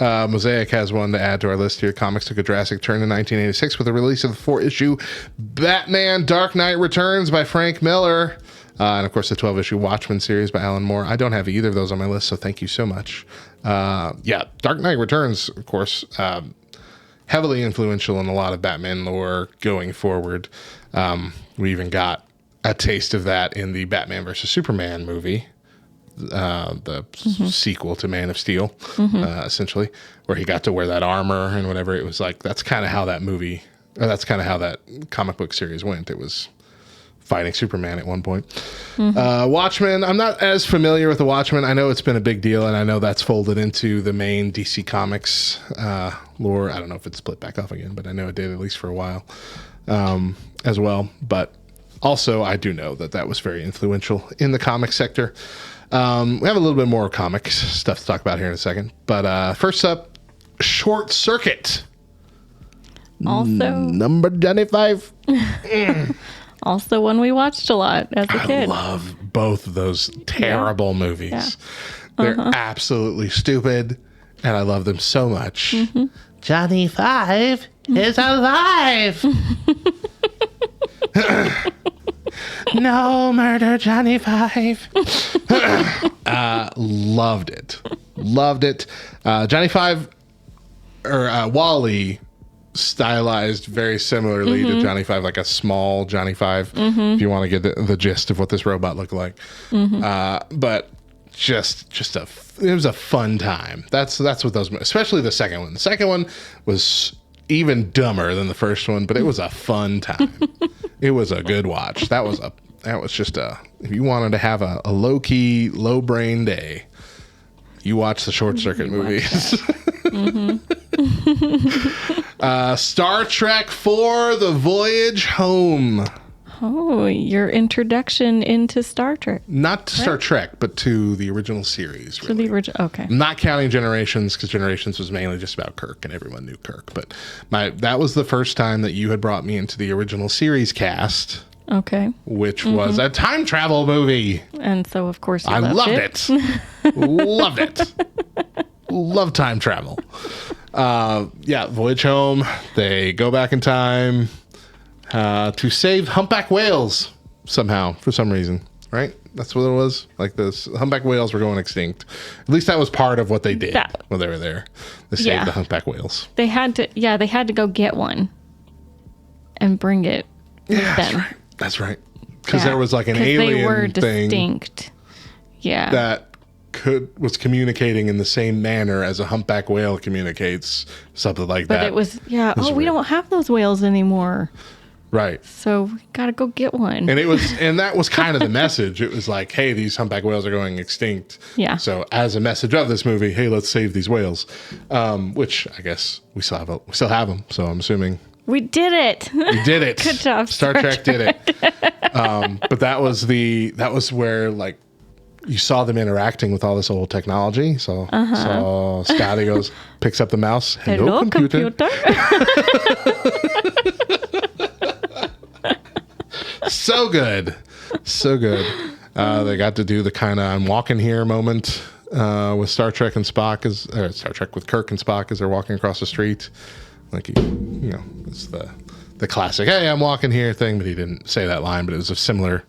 Mosaic has one to add to our list here. Comics took a drastic turn in 1986 with the release of the 4-issue Batman Dark Knight Returns by Frank Miller. And of course, the 12-issue Watchmen series by Alan Moore. I don't have either of those on my list, so thank you so much. Dark Knight Returns, of course, heavily influential in a lot of Batman lore going forward. We even got a taste of that in the Batman vs. Superman movie, the sequel to Man of Steel, essentially, where he got to wear that armor and whatever. It was like, that's kind of how that movie, or that's kind of how that comic book series went. It was fighting Superman at one point. Watchmen, I'm not as familiar with the Watchmen. I know it's been a big deal, and I know that's folded into the main DC Comics lore. I don't know if it's split back off again, but I know it did, at least for a while, as well. But also, I do know that was very influential in the comic sector. We have a little bit more comics stuff to talk about here in a second. But first up, Short Circuit. Also, number 25. Also one we watched a lot as a kid. I love both of those terrible movies. Yeah. They're absolutely stupid, and I love them so much. Johnny Five is alive. No murder, Johnny Five. Loved it. Johnny Five, or Wally, stylized very similarly to Johnny Five, like a small Johnny Five, if you want to get the gist of what this robot looked like. But it was a fun time. That's what those, especially the second one. The second one was even dumber than the first one, but it was a fun time. It was a good watch. That was just if you wanted to have a low-key, low-brain day, you watch the Short Circuit movies. Star Trek IV: The Voyage Home. Oh, your introduction into Star Trek. Not to Star Trek, but to the original series. Really. To the original, okay. I'm not counting Generations, because Generations was mainly just about Kirk, and everyone knew Kirk. But that was the first time that you had brought me into the original series cast. Okay. Which was a time travel movie. And so, of course, you I loved it. Loved it. Love time travel. Voyage Home. They go back in time to save humpback whales somehow, for some reason, right? That's what it was. Like, the humpback whales were going extinct. At least that was part of what they did when they were there. They saved the humpback whales. They had to go get one and bring it with them. That's right. Because there was like an alien they were thing distinct. Yeah. That was communicating in the same manner as a humpback whale communicates, something like that. But it was, we don't have those whales anymore. Right. So we gotta go get one. And that was kind of the message. It was like, hey, these humpback whales are going extinct. Yeah. So as a message of this movie, hey, let's save these whales. Which I guess we still have them. So I'm assuming we did it. We did it. Good job. Star Trek did it. But that was where, like, you saw them interacting with all this old technology. So Scotty picks up the mouse. Hello, computer. So good. They got to do the kind of I'm walking here moment with Star Trek and Spock, or Star Trek with Kirk and Spock as they're walking across the street. Like, it's the classic, hey, I'm walking here thing, but he didn't say that line, but it was a similar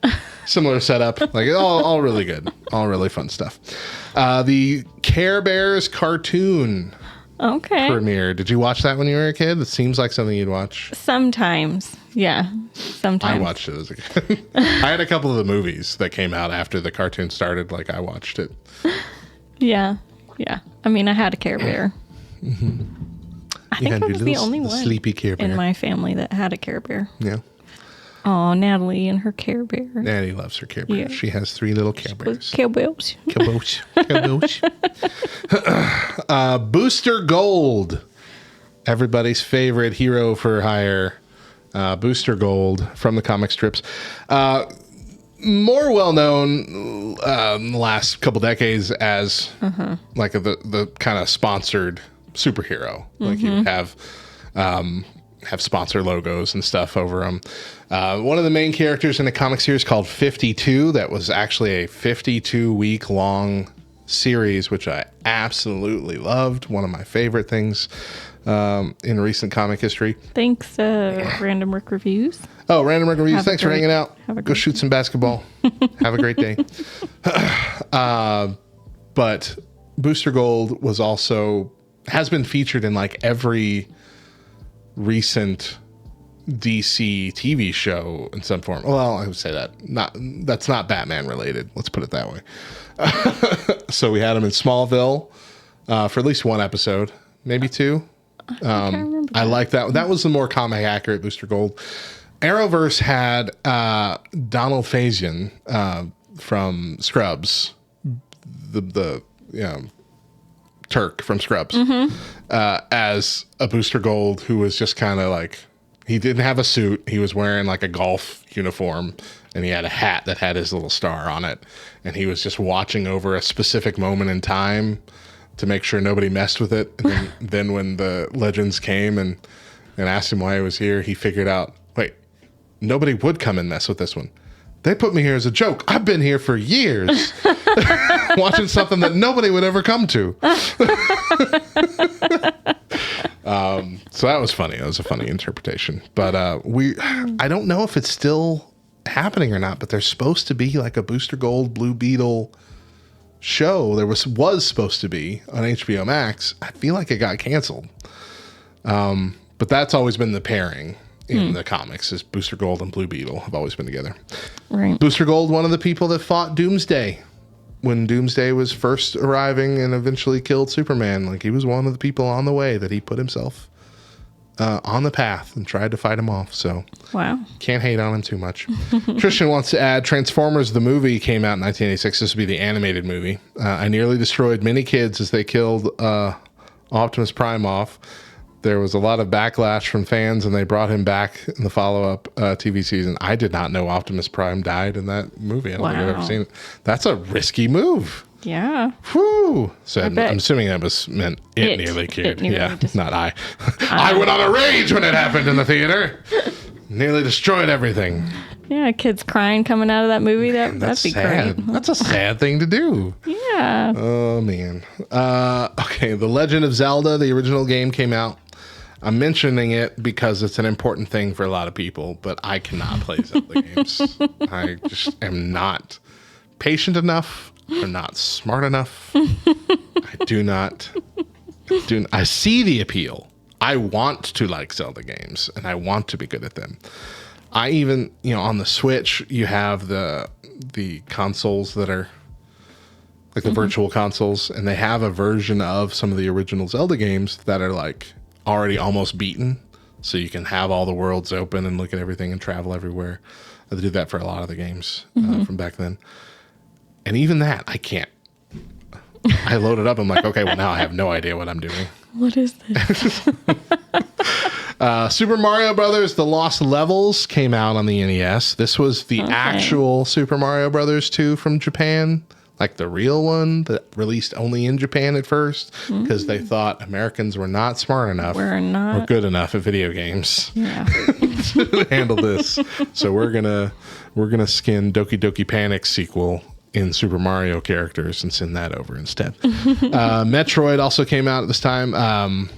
setup. Like, all really good. All really fun stuff. The Care Bears cartoon premiere. Did you watch that when you were a kid? It seems like something you'd watch. Sometimes. Yeah. Sometimes. I watched it as a kid. I had a couple of the movies that came out after the cartoon started. Like, I watched it. Yeah. Yeah. I mean, I had a Care Bear. I think I was the only one sleepy Care Bear in my family that had a Care Bear. Yeah. Oh, Natalie and her Care Bear. Natalie loves her Care Bear. Yeah. She has 3 little Care Bears. Care Bears. Booster Gold. Everybody's favorite hero for hire. Booster Gold from the comic strips. More well known in the last couple decades as like the kind of sponsored superhero. Like, you would have have sponsor logos and stuff over them. One of the main characters in a comic series called 52, that was actually a 52-week long series, which I absolutely loved. One of my favorite things in recent comic history. Thanks, Random Rick Reviews. Oh, Random Rick Reviews. Thanks for hanging out. Go shoot some basketball. Have a great day. But Booster Gold has been featured in like every recent DC TV show in some form. Well, I would say that's not Batman related. Let's put it that way. So we had him in Smallville for at least one episode, maybe two. I like that. That was the more comic accurate Booster Gold. Arrowverse had Donald Faison from Scrubs, the Turk from Scrubs, as a Booster Gold who was just kind of like, he didn't have a suit. He was wearing like a golf uniform, and he had a hat that had his little star on it. And he was just watching over a specific moment in time to make sure nobody messed with it. And then when the legends came and asked him why he was here, he figured out, wait, nobody would come and mess with this one. They put me here as a joke. I've been here for years watching something that nobody would ever come to. So that was funny. That was a funny interpretation. But I don't know if it's still happening or not, but there's supposed to be like a Booster Gold Blue Beetle show. There was supposed to be on HBO Max. I feel like it got canceled. But that's always been the pairing in the comics, is Booster Gold and Blue Beetle have always been together. Right. Booster Gold, one of the people that fought Doomsday when Doomsday was first arriving and eventually killed Superman. Like, he was one of the people on the way that he put himself on the path and tried to fight him off. So wow, can't hate on him too much. Christian wants to add, Transformers the movie came out in 1986. This would be the animated movie. I nearly destroyed many kids as they killed Optimus Prime off. There was a lot of backlash from fans, and they brought him back in the follow-up TV season. I did not know Optimus Prime died in that movie. I don't think I've ever seen it. That's a risky move. Yeah. Whew. So I'm assuming that meant it nearly killed. Yeah, not I. I went on a rage when it happened in the theater. Nearly destroyed everything. Yeah, kids crying coming out of that movie. That'd be sad. great. That's a sad thing to do. Yeah. Oh, man. Okay, The Legend of Zelda, the original game, came out. I'm mentioning it because it's an important thing for a lot of people, but I cannot play Zelda games. I just am not patient enough or not smart enough. I see the appeal. I want to like Zelda games, and I want to be good at them. I even, on the Switch, you have the consoles that are like the virtual consoles, and they have a version of some of the original Zelda games that are like already almost beaten, so you can have all the worlds open and look at everything and travel everywhere. They do that for a lot of the games from back then, and even that I can't. I load it up, I'm like, okay, well, now I have no idea what I'm doing. What is this? Super Mario Brothers The Lost Levels came out on the NES. This was the actual Super Mario Brothers 2 from Japan, like the real one that released only in Japan at first, because they thought Americans were not smart enough or good enough at video games to handle this. So we're gonna skin Doki Doki Panic sequel in Super Mario characters and send that over instead. Metroid also came out at this time,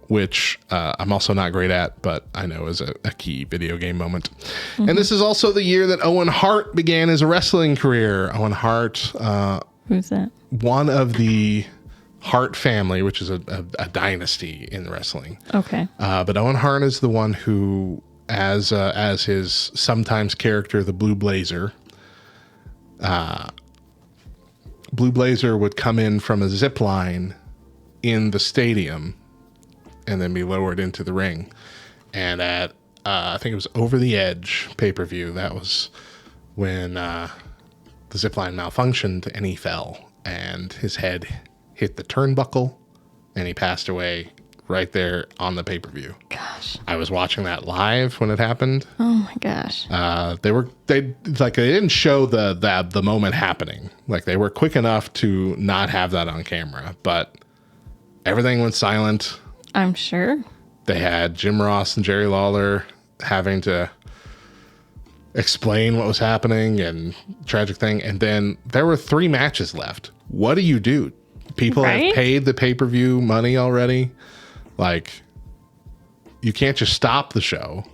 which I'm also not great at, but I know is a key video game moment. And this is also the year that Owen Hart began his wrestling career. Owen Hart. Who's that? One of the Hart family, which is a dynasty in wrestling. Okay. But Owen Hart is the one who, as his sometimes character, the Blue Blazer, Blue Blazer would come in from a zip line in the stadium and then be lowered into the ring. And at I think it was Over the Edge pay-per-view, that was when the zip line malfunctioned and he fell and his head hit the turnbuckle and he passed away right there on the pay-per-view. Gosh. I was watching that live when it happened. Oh my gosh. They didn't show the moment happening. Like, they were quick enough to not have that on camera, but everything went silent. I'm sure. They had Jim Ross and Jerry Lawler having to explain what was happening and tragic thing. And then there were 3 matches left. What do you do? People have paid the pay-per-view money already. Like, you can't just stop the show.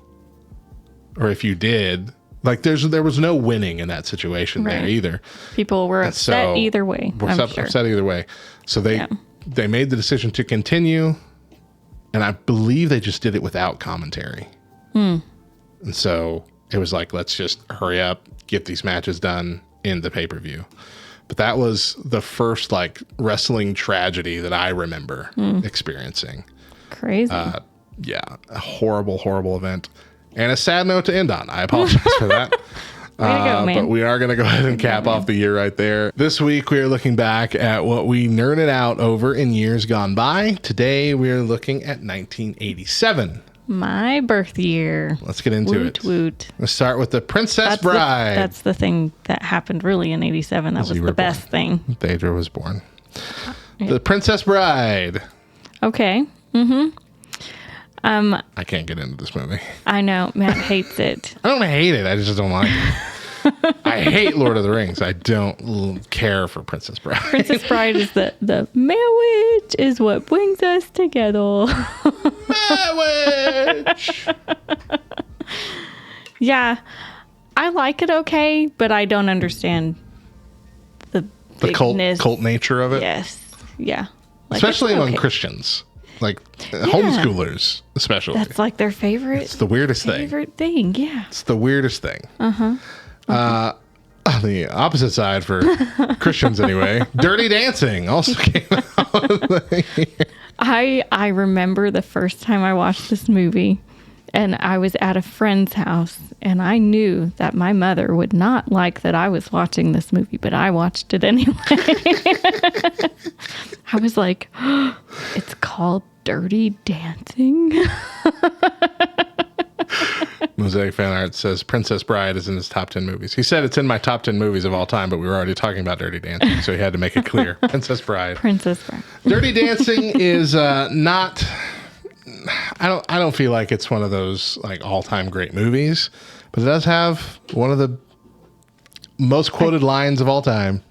Or if you did, like there was no winning in that situation there either. People were upset either way. Upset either way. So they made the decision to continue, and I believe they just did it without commentary. And so it was like, let's just hurry up, get these matches done in the pay-per-view. But that was the first like wrestling tragedy that I remember experiencing. Crazy. Yeah, a horrible, horrible event. And a sad note to end on. I apologize for that. Way to go, man. But we are going to go ahead and cap off the year right there. This week, we are looking back at what we nerded out over in years gone by. Today, we are looking at 1987. My birth year. Let's get into it. Woot. Let's start with The Princess Bride. That's the thing that happened really in 87. That was the best thing. Deidra was born. The Princess Bride. Okay. I can't get into this movie. I know. Matt hates it. I don't hate it. I just don't like it. I hate Lord of the Rings. I don't care for Princess Bride. Princess Bride is the marriage is what brings us together. Marriage! Yeah. I like it okay, but I don't understand the cult nature of it. Yes. Yeah. Like, especially among Christians. Like homeschoolers, especially. That's like their favorite. It's the weirdest thing. Yeah. It's the weirdest thing. On the opposite side for Christians anyway, Dirty Dancing also came out. I remember the first time I watched this movie, and I was at a friend's house, and I knew that my mother would not like that I was watching this movie, but I watched it anyway. I was like, oh, it's called Dirty Dancing. Mosaic Fan Art says Princess Bride is in his top 10 movies. He said it's in my top 10 movies of all time, but we were already talking about Dirty Dancing, so he had to make it clear. Princess Bride. Princess Bride. Dirty Dancing is not... I don't feel like it's one of those like all-time great movies, but it does have one of the most quoted lines of all time.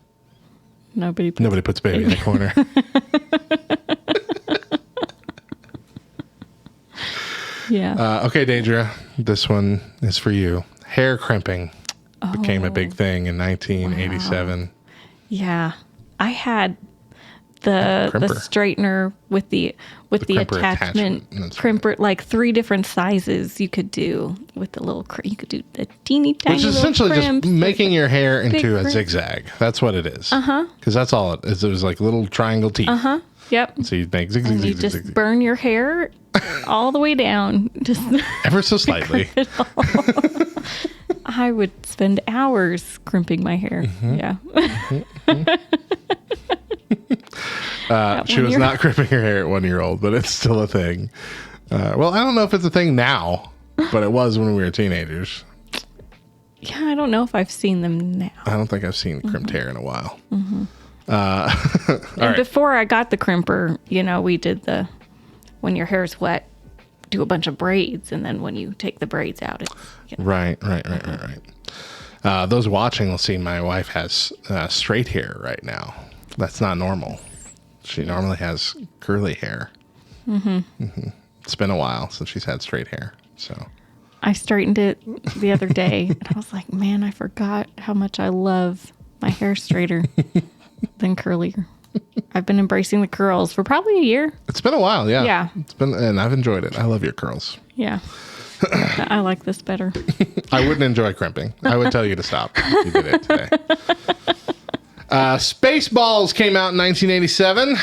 Nobody puts baby in the corner. Yeah. Okay, Deidra, this one is for you. Hair crimping became a big thing in 1987. Wow. Yeah, I had the straightener with the attachment crimper, like 3 different sizes you could do with the little you could do the teeny tiny, which is essentially just making your hair into a zigzag. That's what it is. Because that's all it is. It was like little triangle teeth. Yep. So you make zigzag. And you just burn your hair all the way down, just ever so slightly. I would spend hours crimping my hair. Yeah. She was not crimping her hair at 1 year old, but it's still a thing. Well, I don't know if it's a thing now, but it was when we were teenagers. Yeah, I don't know if I've seen them now. I don't think I've seen crimped hair in a while. And before I got the crimper, we did when your hair's wet, do a bunch of braids, and then when you take the braids out, it's right. Those watching will see my wife has straight hair right now. That's not normal. She normally has curly hair. It's been a while since she's had straight hair. So I straightened it the other day, and I was like, man, I forgot how much I love my hair straighter than curlier. I've been embracing the curls for probably a year. It's been a while, yeah. Yeah. And I've enjoyed it. I love your curls. Yeah. I like this better. I wouldn't enjoy crimping. I would tell you to stop if you did it today. Spaceballs came out in 1987.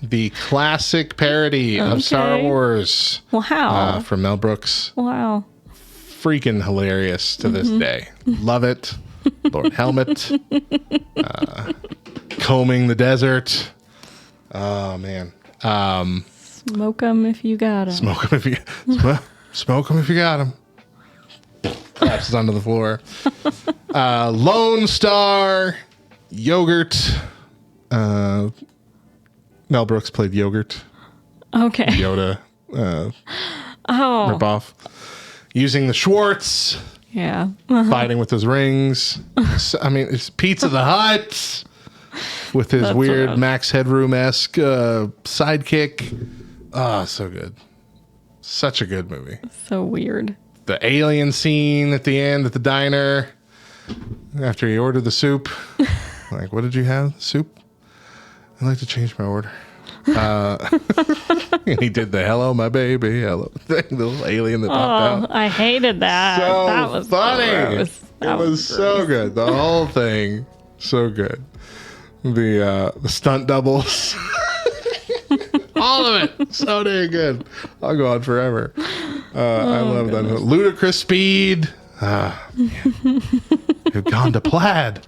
The classic parody of Star Wars. Wow. From Mel Brooks. Wow. Freaking hilarious to this day. Love it. Lord Helmet. Combing the desert. Oh, man. Smoke 'em if you got 'em. Smoke 'em if you got 'em. Collapses onto the floor. Lone Star. Yogurt. Mel Brooks played Yogurt. Okay. Yoda. ripoff. Using the Schwartz, Yeah. fighting with his rings. I mean, it's Pizza the Hut with his That's weird what Max Headroom-esque sidekick. Ah, so good. Such a good movie. So weird. The alien scene at the end at the diner after he ordered the soup. Like, what did you have? Soup? I'd like to change my order. And he did the hello, my baby, hello thing, the little alien that popped out. I hated that. So that was funny. gross. It was so good. The whole thing, so good. The stunt doubles. All of it. So dang good. I'll go on forever. I love that. Ludicrous Speed. You've gone to plaid.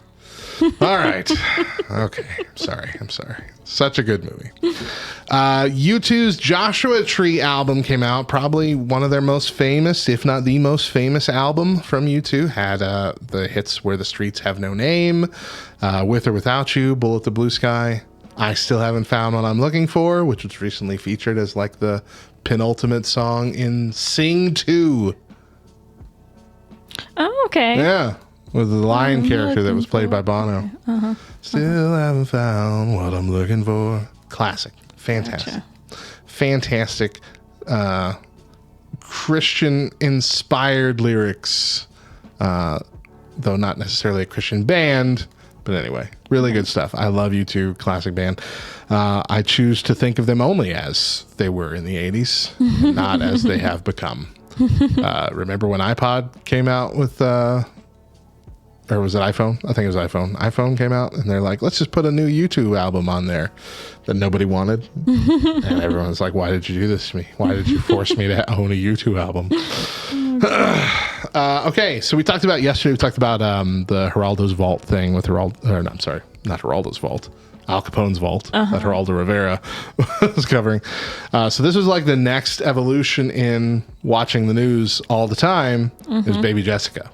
All right. Okay. I'm sorry. Such a good movie. U2's Joshua Tree album came out. Probably one of their most famous, if not the most famous album from U2. Had the hits Where the Streets Have No Name, With or Without You, Bullet the Blue Sky. I still haven't found what I'm looking for, which was recently featured as like the penultimate song in Sing 2. Oh, okay. Yeah. With the lion character that was played by Bono. Still haven't found what I'm looking for. Classic. Fantastic. Gotcha. Fantastic. Christian-inspired lyrics. Though not necessarily a Christian band. But anyway, really good stuff. I love U2, classic band. I choose to think of them only as they were in the 80s, not as they have become. Remember when iPod came out with... or was it iPhone? I think it was iPhone. iPhone came out, and they're like, let's just put a new U2 album on there that nobody wanted. And everyone's like, why did you do this to me? Why did you force me to own a U2 album? Okay, so we talked about yesterday, the Geraldo's Vault thing with not Geraldo's Vault. Al Capone's Vault that Geraldo Rivera was covering. So this was like the next evolution in watching the news all the time is Baby Jessica.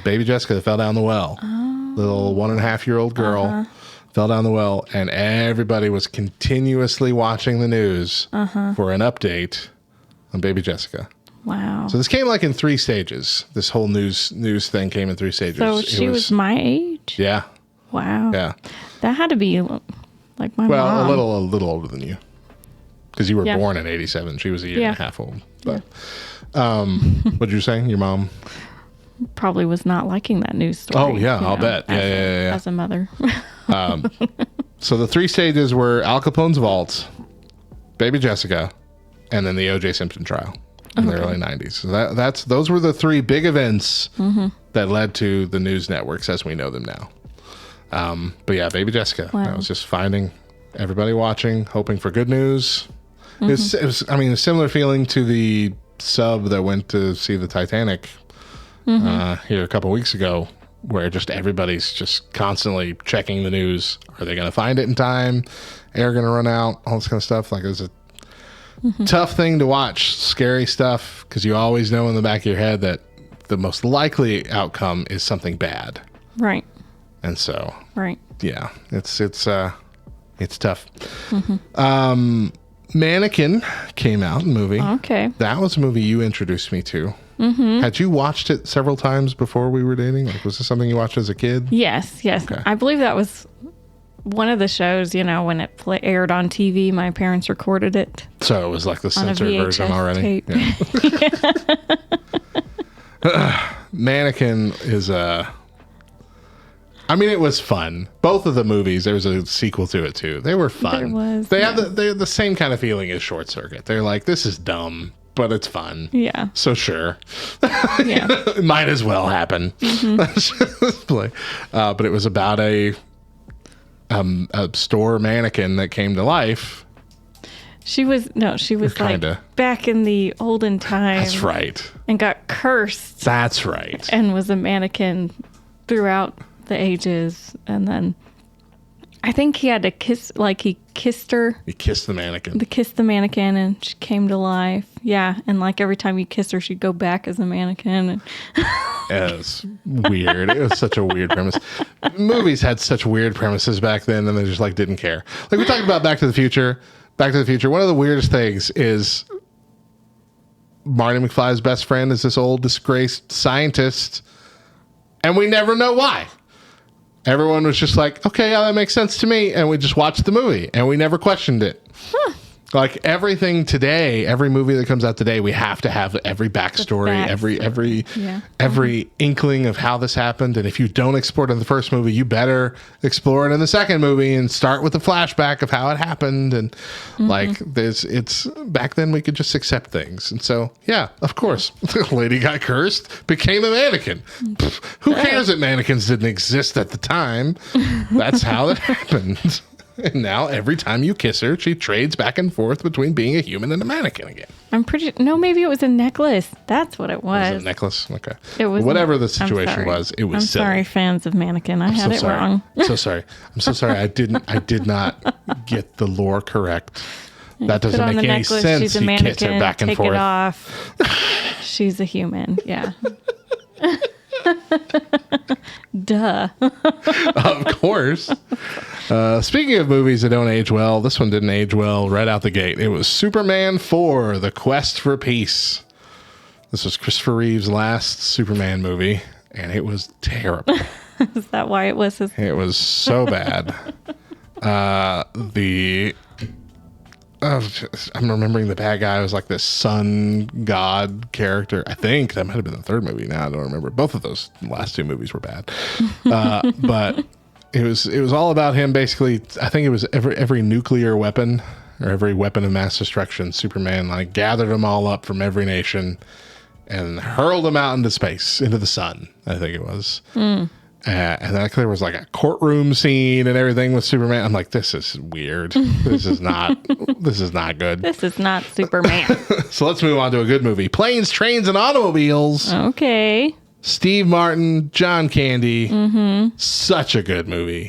Baby Jessica that fell down the well. Little 1.5-year-old girl fell down the well, and everybody was continuously watching the news for an update on Baby Jessica. Wow. So this came like in 3 stages. This whole news thing came in 3 stages. So she was my age? Yeah. Wow. Yeah. That had to be like my mom. Well, a little older than you. Because you were born in 87. She was a year and a half old. But what did you say? Your mom... probably was not liking that news story. Oh, yeah, I'll bet. Yeah. As a mother. So the 3 stages were Al Capone's Vault, Baby Jessica, and then the O.J. Simpson trial in the early 90s. So those were the 3 big events that led to the news networks as we know them now. But yeah, Baby Jessica. Wow. I was just finding everybody watching, hoping for good news. It was, a similar feeling to the sub that went to see the Titanic here a couple weeks ago, where just everybody's just constantly checking the news. Are they going to find it in time? Air going to run out? All this kind of stuff. Like, it's a tough thing to watch. Scary stuff, because you always know in the back of your head that the most likely outcome is something bad. Right. And so, right. Yeah, it's tough. Mannequin came out in the movie. Okay. That was a movie you introduced me to. Had you watched it several times before we were dating? Like, was this something you watched as a kid? Yes. Okay. I believe that was one of the shows, when it aired on TV, my parents recorded it. So it was like the censored version already. Yeah. Mannequin is it was fun. Both of the movies, there was a sequel to it too. They were fun. There was. They have the same kind of feeling as Short Circuit. They're like, this is dumb, but it's fun. Yeah. So sure. Yeah. It might as well happen. Let's just play. But it was about a store mannequin that came to life. She was like back in the olden times. That's right. And got cursed. That's right. And was a mannequin throughout the ages, and then I think he had to kiss, like he kissed her. He kissed the mannequin. Kissed the mannequin, and she came to life. Yeah, and like every time you kissed her, she'd go back as a mannequin. It was weird. It was such a weird premise. Movies had such weird premises back then, and they just like didn't care. Like we talked about Back to the Future. Back to the Future. One of the weirdest things is Marty McFly's best friend is this old disgraced scientist, and we never know why. Everyone was just like, okay, yeah, that makes sense to me, and we just watched the movie, and we never questioned it. Like everything today, every movie that comes out today, we have to have every backstory, every inkling of how this happened. And if you don't explore it in the first movie, you better explore it in the second movie and start with the flashback of how it happened. And like it's back then we could just accept things. And so, yeah, of course, the lady got cursed, became a mannequin. Who cares that mannequins didn't exist at the time? That's how it happened. And now every time you kiss her, she trades back and forth between being a human and a mannequin again. Maybe it was a necklace. That's what it was. Was it a necklace? Okay. It was whatever the situation was. It was I'm silly. sorry, fans of Mannequin. I had it wrong. I'm so sorry. I'm so sorry. I did not get the lore correct. That doesn't make any necklace, sense. She's a You mannequin. kiss her back and Take forth. it off. She's a human. Yeah. Duh. Of course. Speaking of movies that don't age well, this one didn't age well right out the gate. It was Superman 4, The Quest for Peace. This was Christopher Reeve's last Superman movie, and it was terrible. Is that why it was his? It was so bad. I'm remembering the bad guy was like this sun god character. I think that might have been the third movie. Now I don't remember. Both of those last two movies were bad. But it was all about him basically. I think it was every nuclear weapon or every weapon of mass destruction. Superman like gathered them all up from every nation and hurled them out into space, into the sun. I think it was. And then there was like a courtroom scene and everything with Superman. I'm like, this is weird. This is not good. This is not Superman. So let's move on to a good movie. Planes, Trains, and Automobiles. Okay. Steve Martin, John Candy. Such a good movie.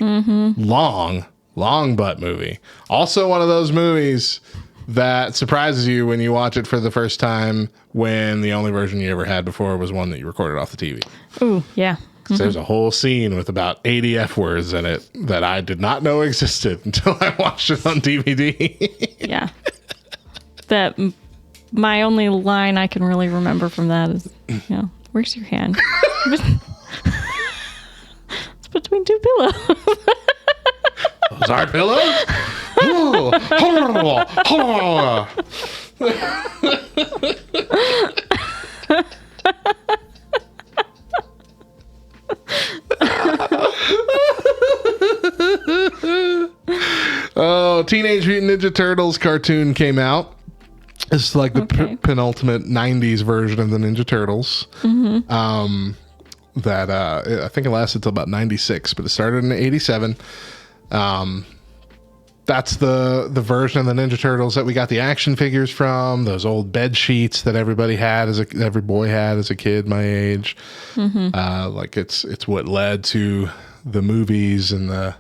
Long butt movie. Also one of those movies that surprises you when you watch it for the first time when the only version you ever had before was one that you recorded off the TV. Ooh, yeah. There's a whole scene with about 80 F words in it that I did not know existed until I watched it on DVD. Yeah. My only line I can really remember from that is, where's your hand? It's between two pillows. Those are pillows? Oh, Teenage Mutant Ninja Turtles cartoon came out. It's like the penultimate 90s version of the Ninja Turtles. That I think it lasted till about 96, but it started in 87. That's the version of the Ninja Turtles that we got the action figures from, those old bed sheets that everybody had every boy had as a kid my age. Like it's what led to the movies and the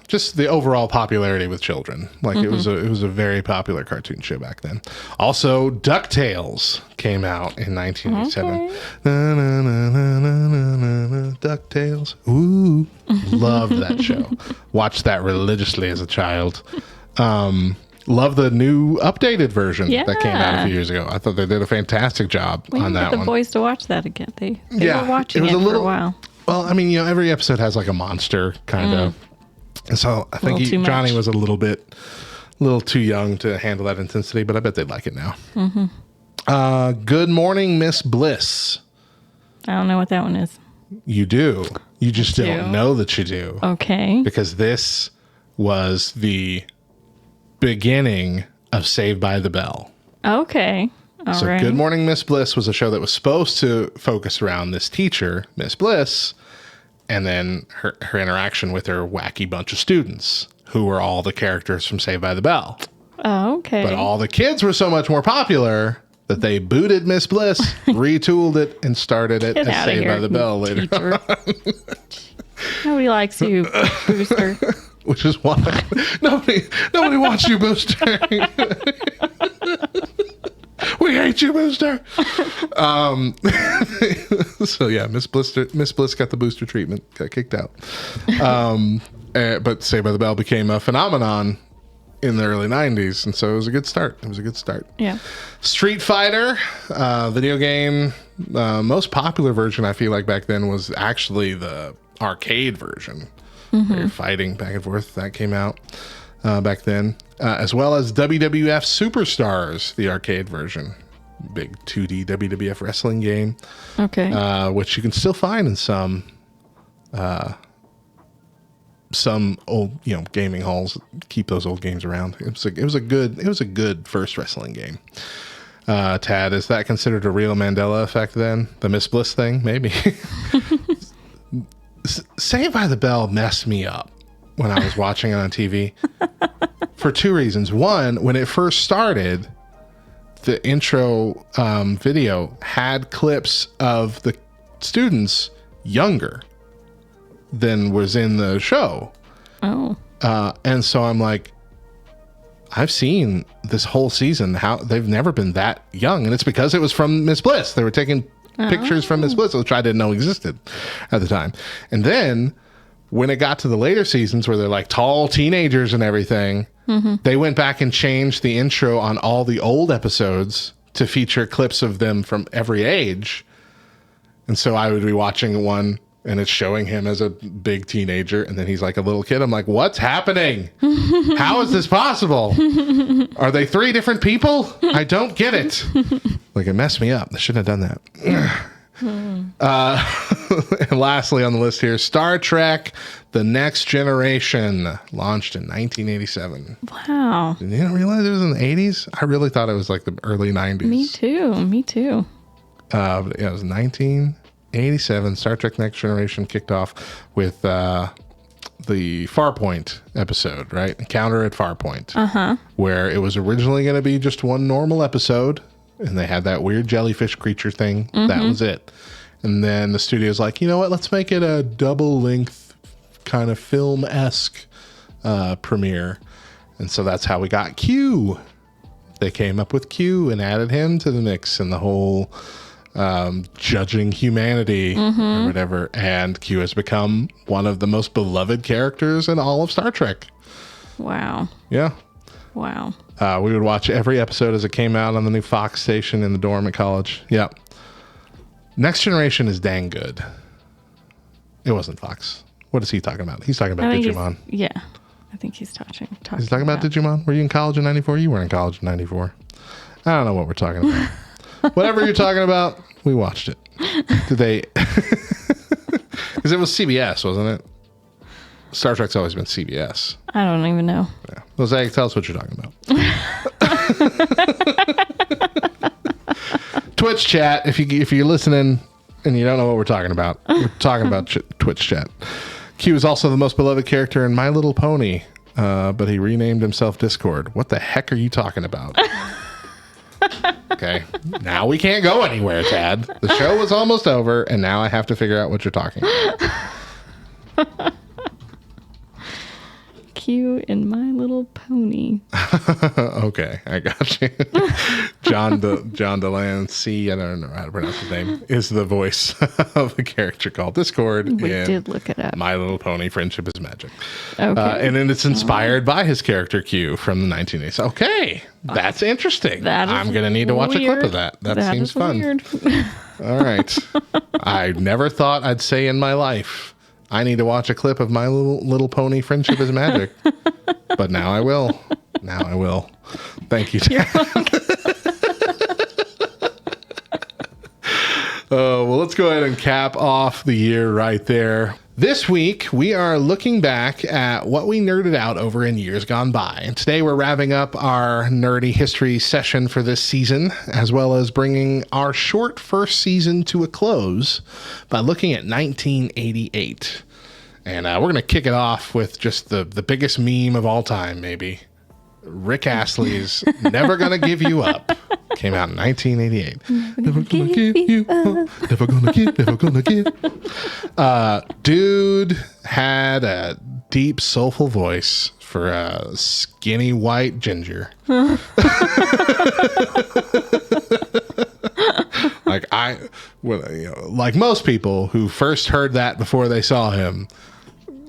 just the overall popularity with children. Like it was a very popular cartoon show back then. Also, DuckTales came out in 1987. DuckTales. Ooh, loved that show. Watched that religiously as a child. Love the new updated version that came out a few years ago. I thought they did a fantastic job on that one. Get the boys to watch that again. They were watching it for a while. Well, I mean, every episode has like a monster kind of. And so I think Johnny was a little too young to handle that intensity, but I bet they'd like it now. Good Morning, Miss Bliss. I don't know what that one is. You do. You just don't know that you do. Okay. Because this was the beginning of Saved by the Bell. Okay. All right. Good Morning, Miss Bliss was a show that was supposed to focus around this teacher, Miss Bliss, and then her interaction with her wacky bunch of students who were all the characters from Saved by the Bell. Oh, okay. But all the kids were so much more popular that they booted Miss Bliss, retooled it, and started it as Saved by the Bell later on. Nobody likes you, Booster. Which is why nobody wants you, Booster. We hate you, Booster. So yeah, Miss Bliss got the Booster treatment, got kicked out. But Saved by the Bell became a phenomenon in the early 90s. And so it was a good start. Yeah. Street Fighter, video game. Most popular version, I feel like back then, was actually the arcade version. Where you're fighting back and forth. That came out back then. As well as WWF Superstars, the arcade version. Big 2D WWF wrestling game. Okay. Which you can still find in some old, gaming halls. Keep those old games around. It was a good first wrestling game. Tad, is that considered a real Mandela effect then? The Miss Bliss thing? Maybe. Saved by the Bell messed me up when I was watching it on TV for two reasons. One, when it first started, the intro video had clips of the students younger than was in the show. Oh. And so I'm like, I've seen this whole season how they've never been that young, and it's because it was from Miss Bliss. They were taking pictures from Miss Bliss, which I didn't know existed at the time. And then when it got to the later seasons where they're like tall teenagers and everything, they went back and changed the intro on all the old episodes to feature clips of them from every age. And so I would be watching one and it's showing him as a big teenager, and then he's like a little kid. I'm like, what's happening? How is this possible? Are they three different people? I don't get it. Like, it messed me up. I shouldn't have done that. And lastly on the list here, Star Trek The Next Generation, launched in 1987. Wow. You didn't realize it was in the 80s? I really thought it was like the early 90s. Me too. But yeah, it was 1987. Star Trek Next Generation kicked off with the Farpoint episode, right? Encounter at Farpoint. Where it was originally going to be just one normal episode, and they had that weird jellyfish creature thing. That was it. And then the studio's like, you know what? Let's make it a double-length kind of film-esque premiere. And so that's how we got Q. They came up with Q and added him to the mix, and the whole judging humanity or whatever. And Q has become one of the most beloved characters in all of Star Trek. Wow. Yeah. Wow. We would watch every episode as it came out on the new Fox station in the dorm at college. Yeah. Next Generation is dang good. It wasn't Fox. What is he talking about? He's talking about Digimon. Yeah. I think he's talking He's talking about Digimon? Were you in college in 94? You were in college in 94. I don't know what we're talking about. Whatever you're talking about, we watched it. Did they... Because it was CBS, wasn't it? Star Trek's always been CBS. I don't even know. Yeah. Mosaic, tell us what you're talking about. Twitch chat, if you're listening and you don't know what we're talking about, we're talking about Twitch chat. Q is also the most beloved character in My Little Pony, but he renamed himself Discord. What the heck are you talking about? Okay, now we can't go anywhere, Tad. The show was almost over, and now I have to figure out what you're talking about. Q in My Little Pony. Okay, I got you. John Delancey, I don't know how to pronounce his name, is the voice of a character called Discord. We did look it up. My Little Pony: Friendship is Magic. Okay. And then it's inspired by his character Q from the 1980s. Okay, that's interesting. I'm going to need to watch a clip of that. That seems fun. Weird. All right. I never thought I'd say in my life, I need to watch a clip of My Little Pony: Friendship is Magic. But now I will. Thank you, Ted. Well, let's go ahead and cap off the year right there. This week, we are looking back at what we nerded out over in years gone by. And today we're wrapping up our nerdy history session for this season, as well as bringing our short first season to a close by looking at 1988. And we're going to kick it off with just the biggest meme of all time, maybe. Rick Astley's Never Gonna Give You Up came out in 1988. Never gonna give you up. Never gonna give. Dude had a deep, soulful voice for a skinny white ginger. Like most people who first heard that before they saw him,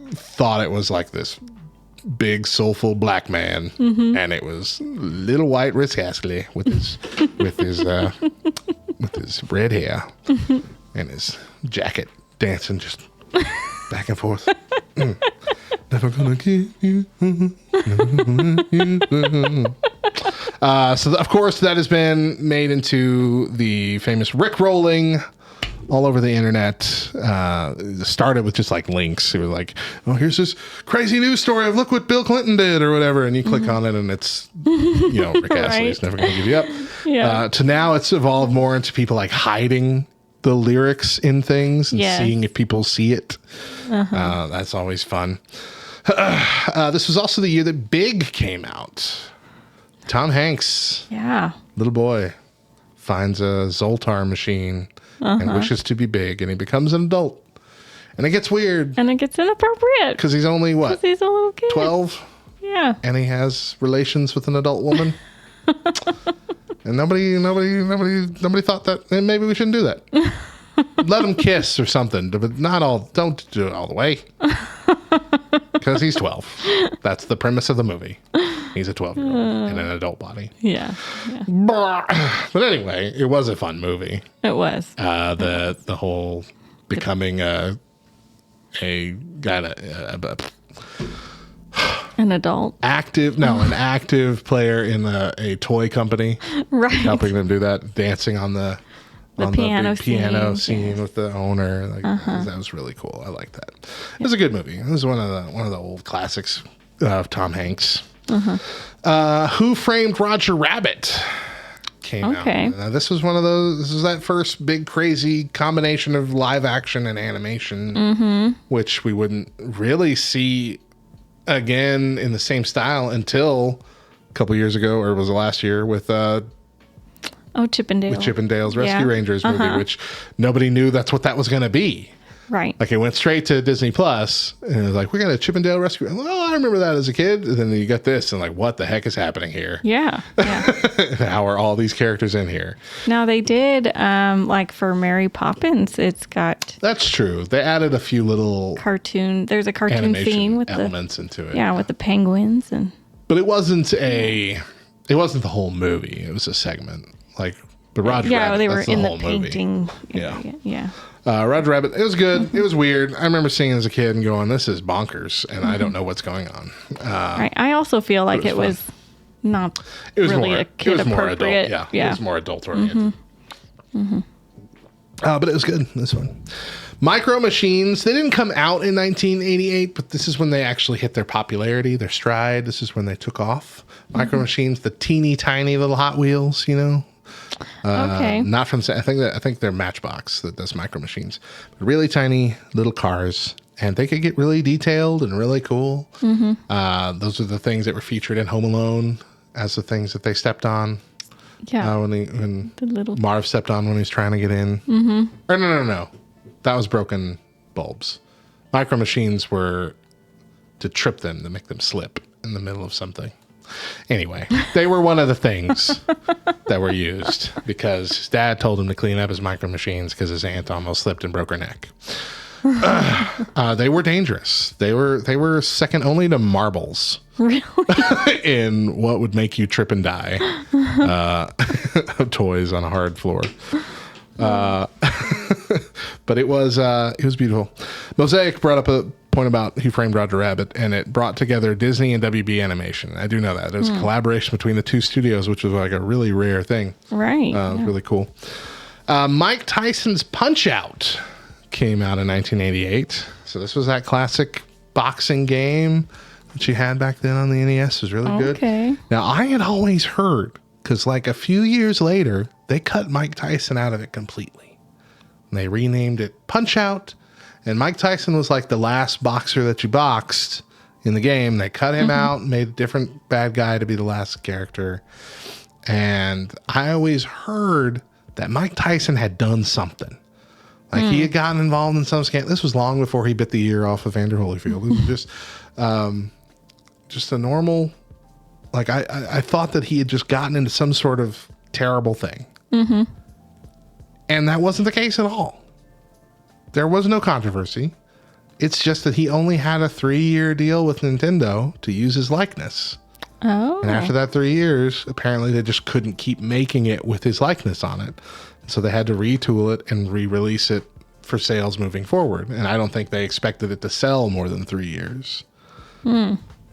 thought it was like this big soulful black man, and it was little white Rick Astley with his with his red hair and his jacket dancing just back and forth. Never gonna give you. So of course that has been made into the famous Rickrolling all over the internet. It started with just like links. It was like, oh, here's this crazy news story of look what Bill Clinton did or whatever. And you click on it and it's, Rick Astley's never going to give you up. Yeah. To now it's evolved more into people like hiding the lyrics in things and seeing if people see it. That's always fun. This was also the year that Big came out. Tom Hanks. Yeah. Little boy finds a Zoltar machine and wishes to be big, and he becomes an adult. And it gets weird. And it gets inappropriate. Because he's only, what? Because he's a little kid. 12? Yeah. And he has relations with an adult woman. And nobody thought that, and maybe we shouldn't do that. Let him kiss or something, but don't do it all the way. Because he's 12. That's the premise of the movie. He's a 12-year-old in an adult body. Yeah. But anyway, it was a fun movie. It was. The whole becoming an adult. An active player in a toy company. Right. Helping them do that, dancing on the piano scene with the owner. That was really cool. I like that. It was a good movie. It was one of the old classics of Tom Hanks. Who Framed Roger Rabbit came out. Now, this was that first big crazy combination of live action and animation, which we wouldn't really see again in the same style until a couple years ago, or was it last year with Chippendale. With Chippendale's Rescue Rangers movie, which nobody knew that's what that was going to be. Right. Like it went straight to Disney Plus, and it was like, we got a Chippendale Rescue. Oh, I remember that as a kid. And then you got this, and like, what the heck is happening here? Yeah. How are all these characters in here? Now they did, like for Mary Poppins, it's got. That's true. They added a few little cartoon. There's a cartoon scene with elements into it. Yeah, with the penguins and. But it wasn't the whole movie. It was a segment. Like the Roger Rabbit. Yeah, they were in the movie. painting. Yeah. Roger Rabbit. It was good. It was weird. I remember seeing it as a kid and going, "This is bonkers," and I don't know what's going on. Right. I also feel like it was not really a kid appropriate. Adult. Yeah. It was more adult oriented. But it was good. This one. Micro Machines. They didn't come out in 1988, but this is when they actually hit their popularity, their stride. This is when they took off. Micro Machines, the teeny tiny little Hot Wheels, Okay. Not from. I think they're Matchbox that does Micro Machines. But really tiny little cars, and they could get really detailed and really cool. Those are the things that were featured in Home Alone as the things that they stepped on. Yeah. When the little Marv stepped on when he was trying to get in. Or no. That was broken bulbs. Micro Machines were to trip them, to make them slip in the middle of something. Anyway, they were one of the things that were used because his dad told him to clean up his Micro Machines because his aunt almost slipped and broke her neck. They were dangerous. They were second only to marbles. Really? In what would make you trip and die. Toys on a hard floor. But it was beautiful. Mosaic brought up a point about Who Framed Roger Rabbit, and it brought together Disney and WB Animation. I do know that. It was a collaboration between the two studios, which was like a really rare thing. Right. It was really cool. Mike Tyson's Punch-Out came out in 1988. So this was that classic boxing game that you had back then on the NES. It was really good. Okay. Now, I had always heard, because like a few years later, they cut Mike Tyson out of it completely. And they renamed it Punch-Out. And Mike Tyson was like the last boxer that you boxed in the game. They cut him out and made a different bad guy to be the last character. And I always heard that Mike Tyson had done something. Like he had gotten involved in some scandal. This was long before he bit the ear off of Vander Holyfield. It was just a normal, like I thought that he had just gotten into some sort of terrible thing. And that wasn't the case at all. There was no controversy. It's just that he only had a 3-year deal with Nintendo to use his likeness. Oh. And after that 3 years, apparently they just couldn't keep making it with his likeness on it. So they had to retool it and re-release it for sales moving forward. And I don't think they expected it to sell more than 3 years.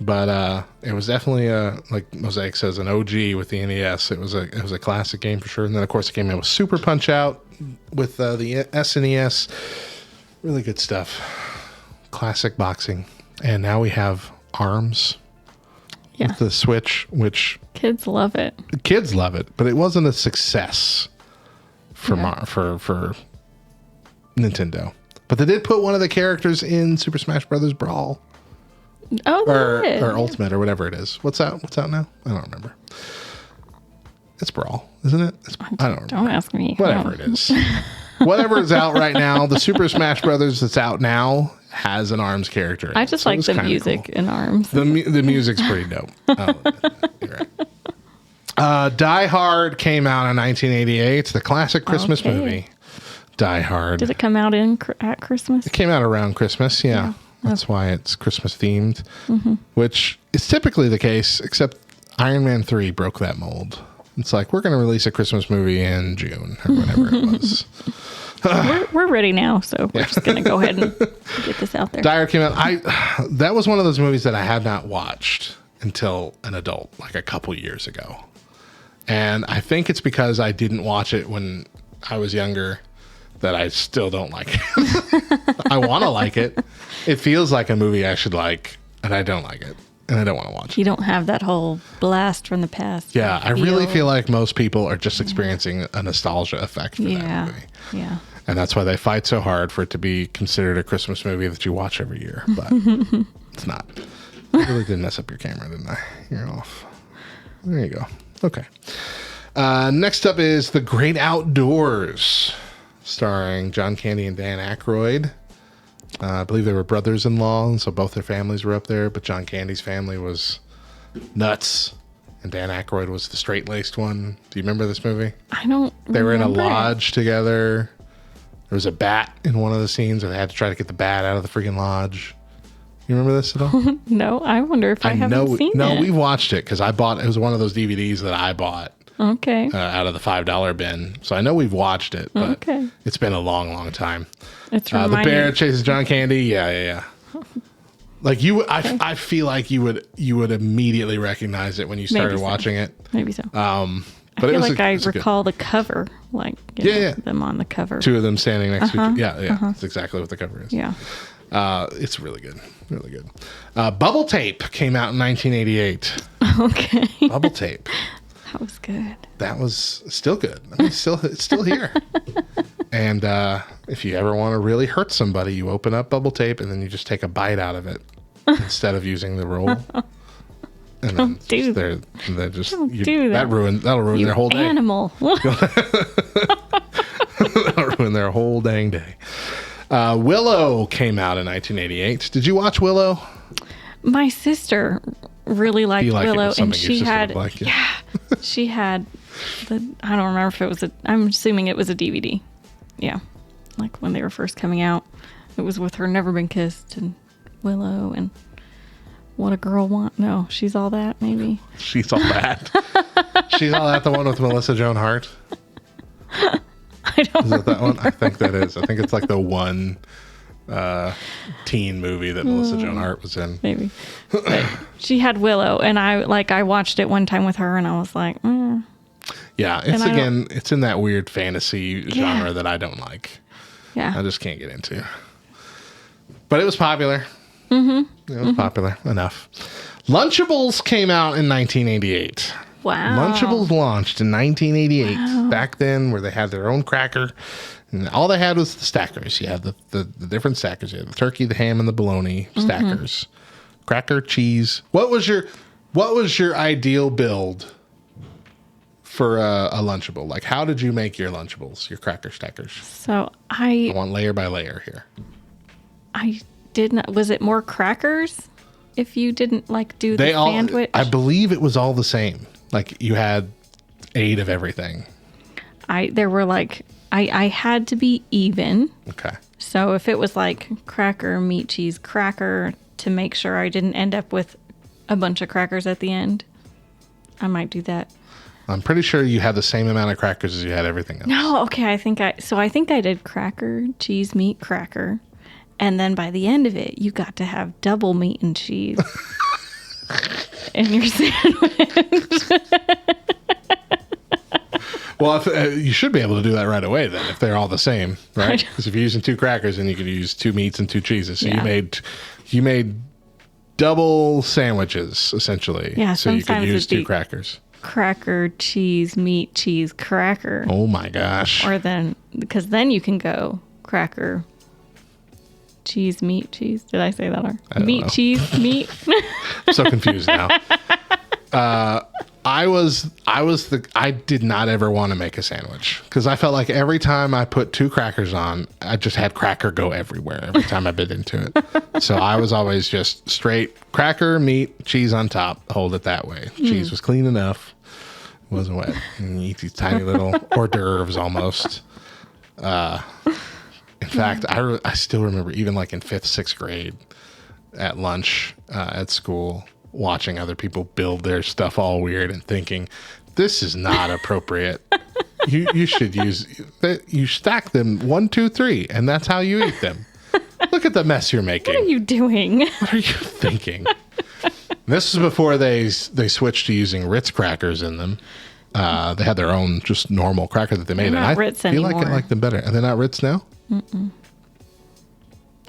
But it was definitely like Mosaic says, an OG with the NES. It was a classic game for sure. And then of course it came out with Super Punch Out with the SNES. Really good stuff. Classic boxing. And now we have ARMS. Yeah. With the Switch, which Kids love it. kids love it, but it wasn't a success for for Nintendo. But they did put one of the characters in Super Smash Brothers Brawl Oh, or Ultimate or whatever it is. What's out now? I don't remember. It's Brawl, isn't it? I don't remember. Don't ask me. Whatever No. it is. Whatever is out right now, the Super Smash Brothers that's out now has an ARMS character in I it. just So it like was the kinda music cool. in ARMS. The music's pretty dope. You're right. Die Hard came out in 1988. The classic Christmas Okay. movie. Die Hard. Did it come out at Christmas? It came out around Christmas, yeah. That's why it's Christmas themed, which is typically the case, except Iron Man 3 broke that mold. It's like, we're going to release a Christmas movie in June or whatever it was. We're ready now, so we're just going to go ahead and get this out there. Die Hard came out. That was one of those movies that I had not watched until an adult, like a couple years ago. And I think it's because I didn't watch it when I was younger that I still don't like it. I want to like it. It feels like a movie I should like, and I don't like it. And I don't want to watch it. You don't have that whole blast from the past. Yeah, I really feel like most people are just experiencing a nostalgia effect for that movie. Yeah. And that's why they fight so hard for it to be considered a Christmas movie that you watch every year. But it's not. I really did mess up your camera, didn't I? You're off. There you go. Okay. Next up is The Great Outdoors, starring John Candy and Dan Aykroyd. I believe they were brothers-in-law, and so both their families were up there. But John Candy's family was nuts, and Dan Aykroyd was the straight-laced one. Do you remember this movie? I don't They were in a remember it. lodge together. There was a bat in one of the scenes, and they had to try to get the bat out of the freaking lodge. You remember this at all? No, I wonder if I haven't seen it. we watched it because it was one of those DVDs that I bought Okay. out of the $5 bin. So I know we've watched it, but Okay. it's been a long, long time. It's The reminding bear chases John Candy. Yeah. Like I feel like you would immediately recognize it when you started Maybe so. watching it. Maybe so. But I feel it was like I it was recall the cover, like them on the cover. two of them standing next to each other. Yeah. That's exactly what the cover is. Yeah. It's really good. Really good. Bubble Tape came out in 1988. Okay. Bubble Tape. That was good. That was still good. I mean, it's still here. And if you ever want to really hurt somebody, you open up Bubble Tape and then you just take a bite out of it instead of using the roll. And then do they're just Don't do that. That'll ruin You their whole day. animal. That'll ruin their whole dang day. Willow came out in 1988. Did you watch Willow? My sister really liked like it Willow, was and something your she sister had would like, yeah. she had I don't remember if it was I'm assuming it was a DVD. Yeah, like when they were first coming out, it was with Her Never Been Kissed and Willow and What a Girl Want. No, She's All That. Maybe She's All That. She's All That. The one with Melissa Joan Hart. I don't. Is it that one? I think that is. I think it's like the one teen movie that Melissa Joan Hart was in. Maybe. But she had Willow, and I watched it one time with her, and I was like, Yeah, it's And it's in that weird fantasy genre that I don't like. yeah. I just can't get into. But it was popular. Mm-hmm. It was popular enough. Lunchables came out in 1988. Wow. Lunchables launched in 1988. Back then, where they had their own cracker, and all they had was the stackers. You had the different stackers. You had the turkey, the ham, and the bologna stackers. Cracker, cheese. What was your ideal build for a Lunchable? Like, how did you make your Lunchables, your cracker stackers? So I want layer by layer here. I did not. Was it more crackers? If you didn't do the sandwich, I believe it was all the same. Like you had 8 of everything. there were I had to be even. Okay. So if it was like cracker, meat, cheese, cracker, to make sure I didn't end up with a bunch of crackers at the end, I might do that. I'm pretty sure you had the same amount of crackers as you had everything else. No, okay. I think I did cracker, cheese, meat, cracker. And then by the end of it, you got to have double meat and cheese in your sandwich. Well, you should be able to do that right away then, if they're all the same, right? Because if you're using 2 crackers, then you could use 2 meats and 2 cheeses. So you made double sandwiches essentially. Yeah, so you could sometimes use it'd 2 be crackers. Cracker, cheese, meat, cheese, cracker. Oh my gosh! Or then, because then you can go cracker, cheese, meat, cheese. Did I say that? Or meat, cheese, meat. I'm so confused now. I did not ever want to make a sandwich because I felt like every time I put 2 crackers on, I just had cracker go everywhere every time I bit into it. So I was always just straight cracker, meat, cheese on top. Hold it that way. Cheese was clean enough. It wasn't wet. And you eat these tiny little hors d'oeuvres almost. In fact, I still remember even like in 5th, 6th grade at lunch at school, watching other people build their stuff all weird and thinking, this is not appropriate. You should you stack them 1, 2, 3, and that's how you eat them. Look at the mess you're making. What are you doing? What are you thinking? This is before they switched to using Ritz crackers in them. They had their own just normal cracker that they made. They're not and I Ritz feel like I anymore. like them better. Are they not Ritz now? Mm-mm.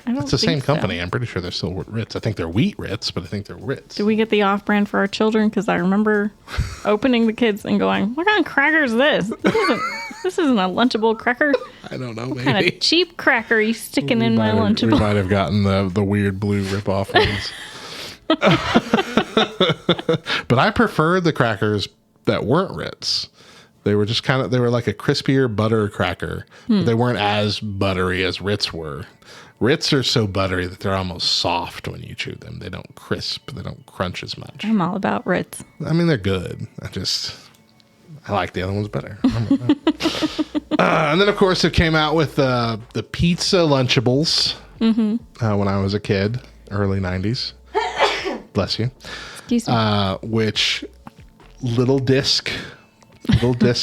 I don't It's the think same so. company. I'm pretty sure they're still Ritz. I think they're Wheat Ritz, but I think they're Ritz. Did we get the off-brand for our children? Because I remember opening the kids and going, "What kind of cracker is this? This isn't a Lunchable cracker. I don't know. What Maybe. kind of cheap cracker are you sticking in my We Lunchable?" might have gotten the weird blue ripoff ones. But I preferred the crackers that weren't Ritz. They were just they were like a crispier butter cracker. But they weren't as buttery as Ritz were. Ritz are so buttery that they're almost soft when you chew them. They don't crisp. They don't crunch as much. I'm all about Ritz. I mean, they're good. I like the other ones better. And then, of course, it came out with the pizza Lunchables when I was a kid, early 90s. Bless you. Excuse me. Which little disc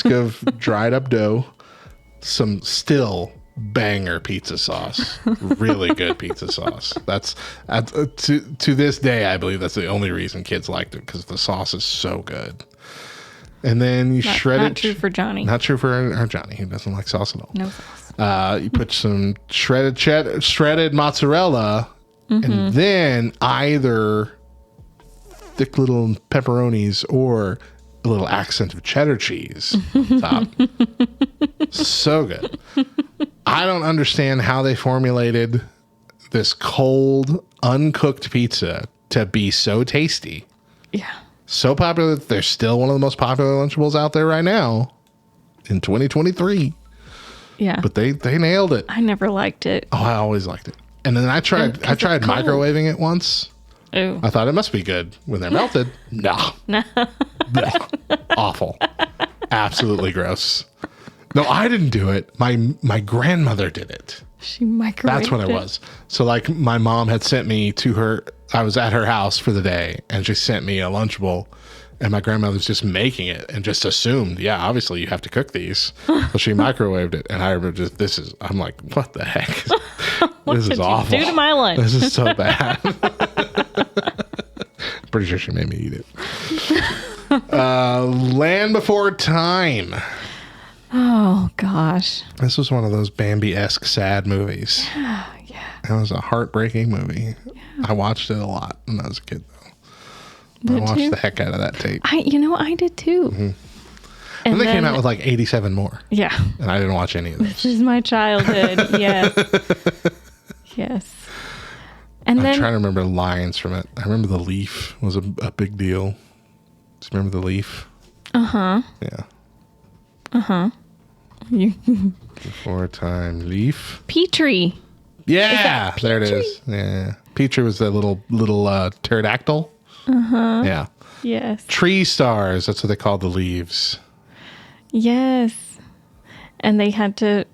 of dried up dough, some still banger pizza sauce, really good pizza sauce. That's to this day, I believe that's the only reason kids liked it, because the sauce is so good. And then you shred it. Not true for Johnny. Not true for our Johnny. He doesn't like sauce at all. No sauce. You put some shredded mozzarella, and then either thick little pepperonis or a little accent of cheddar cheese on top. So good. I don't understand how they formulated this cold, uncooked pizza to be so tasty. Yeah. So popular that they're still one of the most popular Lunchables out there right now in 2023. Yeah. But they nailed it. I never liked it. Oh, I always liked it. And then I tried it's cold. microwaving it once. Ooh. I thought it must be good when they're melted. No. Blech. Awful. Absolutely gross. No, I didn't do it. My grandmother did it. She microwaved That's what it was. So like my mom had sent me to her. I was at her house for the day and she sent me a Lunchable, and my grandmother's just making it and just assumed, yeah, obviously you have to cook these. So she microwaved it, and I remember I'm like, what the heck? This is awful. Do to my lunch. This is so bad. Pretty sure she made me eat it. Land Before Time. Oh, gosh. This was one of those Bambi-esque sad movies. Yeah. It was a heartbreaking movie. Yeah. I watched it a lot when I was a kid, though. I watched the heck out of that tape. I did too. Mm-hmm. And they came out with like 87 more. Yeah. And I didn't watch any of those. This is my childhood. Yes. Yes. And I'm then trying to remember lines from it. I remember the leaf was a big deal. Do you remember the leaf? Uh-huh. Yeah. Uh-huh. Before Time leaf. Petrie. Yeah, there it is. Yeah. Petrie was the little pterodactyl. Uh-huh. Yeah. Yes. Tree stars, that's what they call the leaves. Yes. And they had to,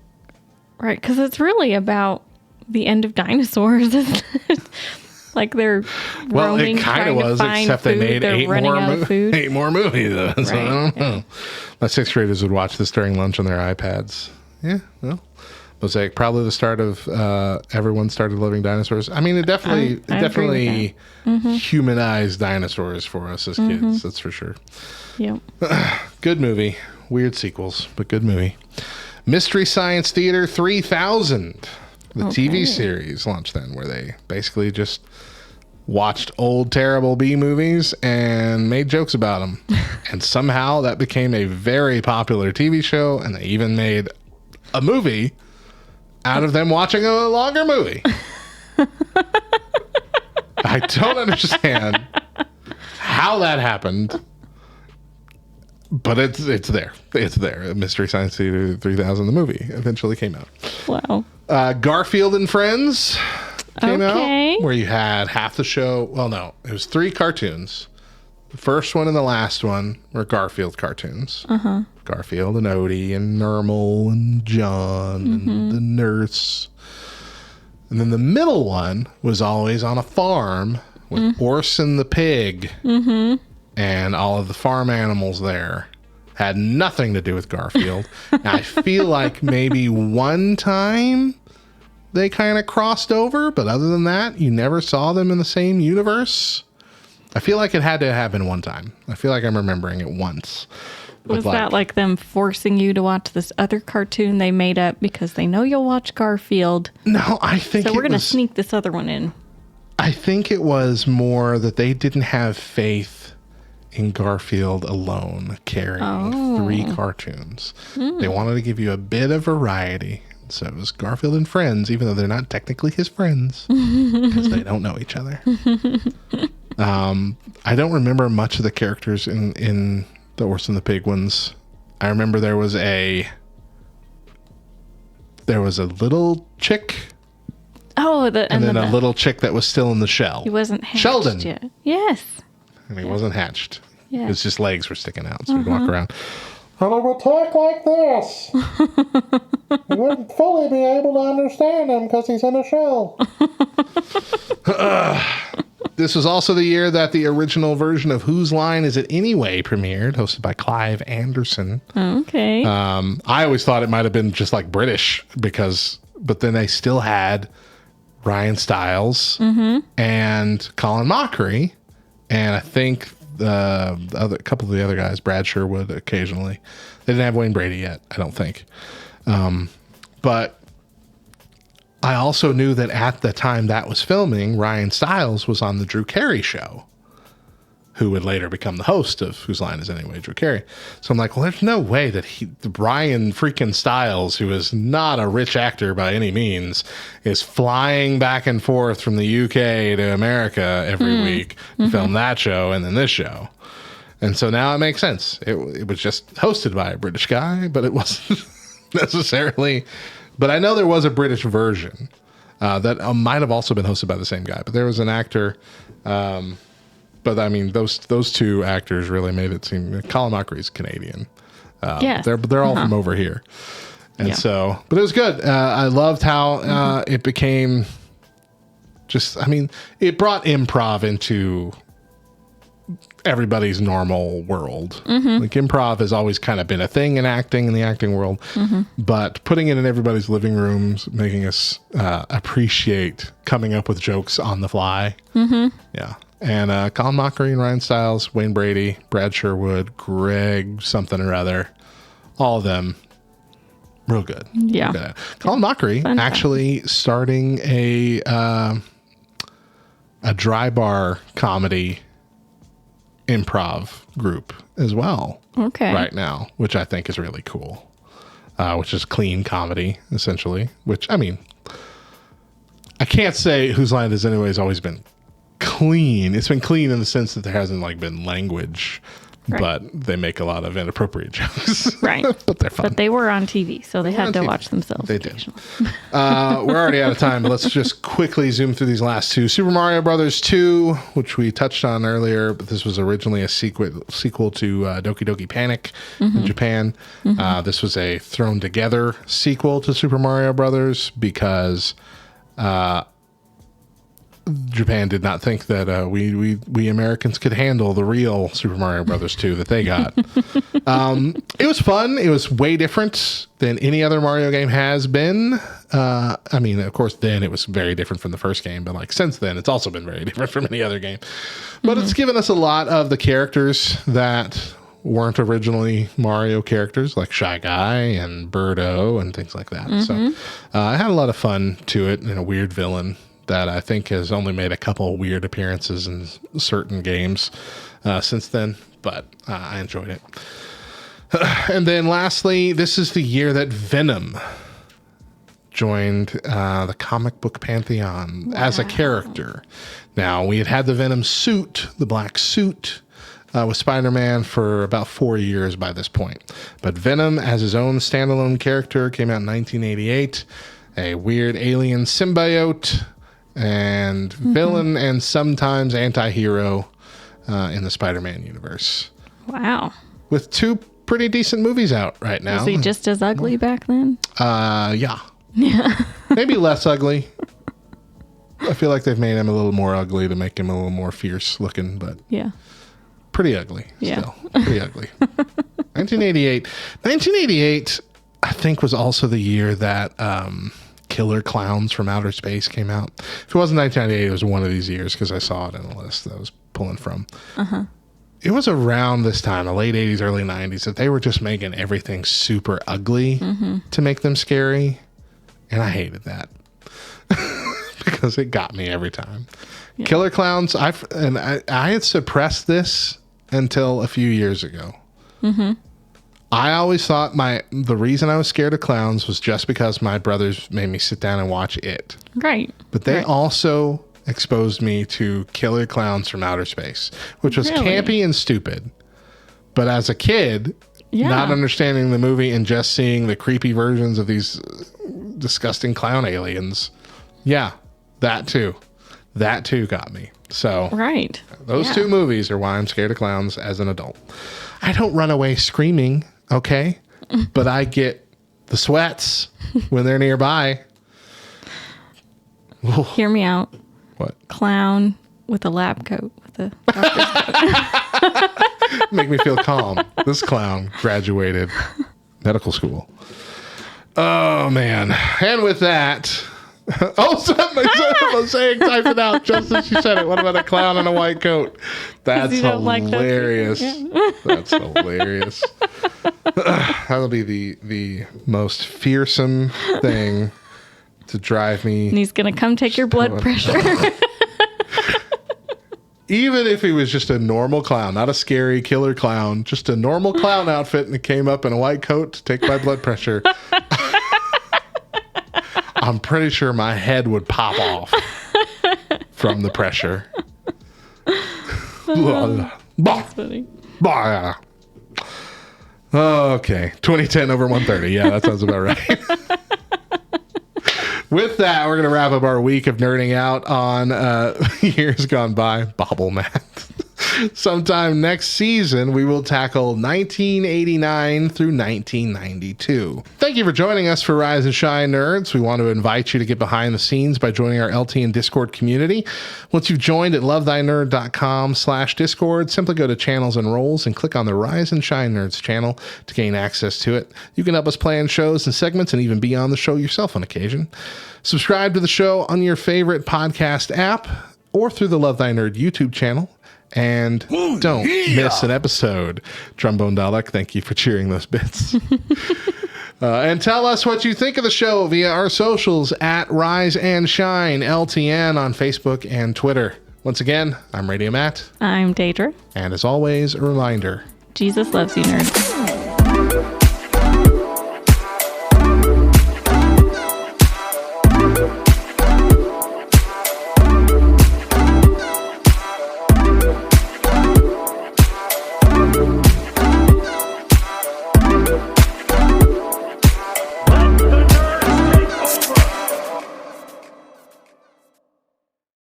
right, because it's really about the end of dinosaurs, isn't it? Like they're roaming, it kind trying of was, to find except food. they made They're running out of food. 8 more movies. So Right, I don't know. My 6th graders would watch this during lunch on their iPads. Yeah, well, was like probably the start of everyone started loving dinosaurs. I mean, it definitely humanized dinosaurs for us as kids. That's for sure. Yep. Good movie. Weird sequels, but good movie. Mystery Science Theater 3000. The TV series launched then, where they basically just watched old terrible B movies and made jokes about them. And somehow that became a very popular TV show, and they even made a movie out of them watching a longer movie. I don't understand how that happened, but it's there. It's there. Mystery Science Theater 3000, the movie, eventually came out. Wow. Garfield and Friends came Okay. out, where you had half the show. Well, no, it was 3 cartoons. The first one and the last one were Garfield cartoons. Garfield and Odie and Nermal and John and the nurse. And then the middle one was always on a farm with Orson the pig and all of the farm animals there. Had nothing to do with Garfield. And I feel like maybe one time they kind of crossed over, but other than that, you never saw them in the same universe. I feel like it had to happen one time. I feel like I'm remembering it once. Was that like them forcing you to watch this other cartoon they made up because they know you'll watch Garfield? No, I think so we're going to sneak this other one in. I think it was more that they didn't have faith in Garfield alone carrying 3 cartoons. They wanted to give you a bit of variety. So it was Garfield and Friends, even though they're not technically his friends because they don't know each other. I don't remember much of the characters in the Orson the Pig ones. I remember there was a little chick. Oh, and then a little chick that was still in the shell. He wasn't hatched Sheldon yet. Yes. And he wasn't hatched. Yeah. His just legs were sticking out, so he'd walk around. And he would talk like this. You wouldn't fully be able to understand him because he's in a shell. This was also the year that the original version of Whose Line Is It Anyway premiered, hosted by Clive Anderson. Okay. I always thought it might have been just like British but then they still had Ryan Stiles and Colin Mockery, and I think a couple of the other guys, Brad Sherwood occasionally. They didn't have Wayne Brady yet, I don't think. But I also knew that at the time that was filming, Ryan Stiles was on the Drew Carey show, who would later become the host of Whose Line Is It Anyway, Drew Carey. So I'm like, well, there's no way that Ryan freaking Stiles, who is not a rich actor by any means, is flying back and forth from the UK to America every week to film that show and then this show. And so now it makes sense. It was just hosted by a British guy, but it wasn't necessarily. But I know there was a British version that might have also been hosted by the same guy. But there was an actor. But I mean, those 2 actors really made it seem. Colin Mockery's Canadian. Yes. They're all from over here, and so. But it was good. I loved how it became. It brought improv into everybody's normal world. Like improv has always kind of been a thing in the acting world, but putting it in everybody's living rooms, making us appreciate coming up with jokes on the fly. Yeah. And Colin Mockery and Ryan Stiles, Wayne Brady, Brad Sherwood, Greg something or other, all of them real good. Yeah. Real good. Colin Mockery actually starting a dry bar comedy improv group as well right now, which I think is really cool, which is clean comedy essentially, which I mean, I can't say Whose Line Is Anyway has always been clean. It's been clean in the sense that there hasn't been language, but they make a lot of inappropriate jokes. Right. But they're fun. But they were on TV, so they had to watch themselves. They did. We're already out of time, but let's just quickly zoom through these last 2. Super Mario Brothers 2, which we touched on earlier, but this was originally a sequel to Doki Doki Panic in Japan. This was a thrown together sequel to Super Mario Brothers because Japan did not think that we Americans could handle the real Super Mario Brothers 2 that they got. It was fun. It was way different than any other Mario game has been. I mean, of course, then it was very different from the first game, but like since then, it's also been very different from any other game. But it's given us a lot of the characters that weren't originally Mario characters, like Shy Guy and Birdo and things like that. So I had a lot of fun to it, and a weird villain that I think has only made a couple weird appearances in certain games since then, but I enjoyed it. And then lastly, this is the year that Venom joined the comic book pantheon as a character. Now, we had the Venom suit, the black suit, with Spider-Man for about 4 years by this point. But Venom, as his own standalone character, came out in 1988, a weird alien symbiote and villain and sometimes anti-hero in the Spider-Man universe. Wow. With 2 pretty decent movies out right now. Was he just as ugly back then? Yeah. Maybe less ugly. I feel like they've made him a little more ugly to make him a little more fierce looking, but yeah, pretty ugly. Yeah. Still. Pretty ugly. 1988, I think, was also the year that Killer Clowns from Outer Space came out. If it wasn't 1998, it was one of these years because I saw it in the list that I was pulling from. It was around this time, the late 80s, early 90s, that they were just making everything super ugly to make them scary. And I hated that because it got me every time. Yeah. Killer Clowns, I had suppressed this until a few years ago. I always thought the reason I was scared of clowns was just because my brothers made me sit down and watch it. Right. But they also exposed me to Killer Clowns from Outer Space, which was campy and stupid. But as a kid, not understanding the movie and just seeing the creepy versions of these disgusting clown aliens, that too got me. So those 2 movies are why I'm scared of clowns as an adult. I don't run away screaming, okay? But I get the sweats when they're nearby. Hear me out. What? Clown with a lab coat. With a doctor's coat. Make me feel calm. This clown graduated medical school. Oh, man. And with that... somebody's saying, type it out just as she said it. What about a clown in a white coat? That's hilarious. That's hilarious. That'll be the most fearsome thing to drive me. And he's going to come take your blood pressure. Even if he was just a normal clown, not a scary killer clown, just a normal clown outfit, and he came up in a white coat to take my blood pressure, I'm pretty sure my head would pop off from the pressure. That's funny. Okay, 2010 over 130. Yeah, that sounds about right. With that, we're going to wrap up our week of nerding out on years gone by. Bobble Math. Sometime next season, we will tackle 1989 through 1992. Thank you for joining us for Rise and Shine Nerds. We want to invite you to get behind the scenes by joining our LT and Discord community. Once you've joined at lovethynerd.com/Discord, simply go to channels and roles and click on the Rise and Shine Nerds channel to gain access to it. You can help us plan shows and segments and even be on the show yourself on occasion. Subscribe to the show on your favorite podcast app or through the Love Thy Nerd YouTube channel. And don't miss an episode. Trombone Dalek, thank you for cheering those bits. And tell us what you think of the show via our socials at Rise and Shine LTN on Facebook and Twitter. Once again, I'm Radio Matt. I'm Deidra. And as always, a reminder. Jesus loves you, nerds.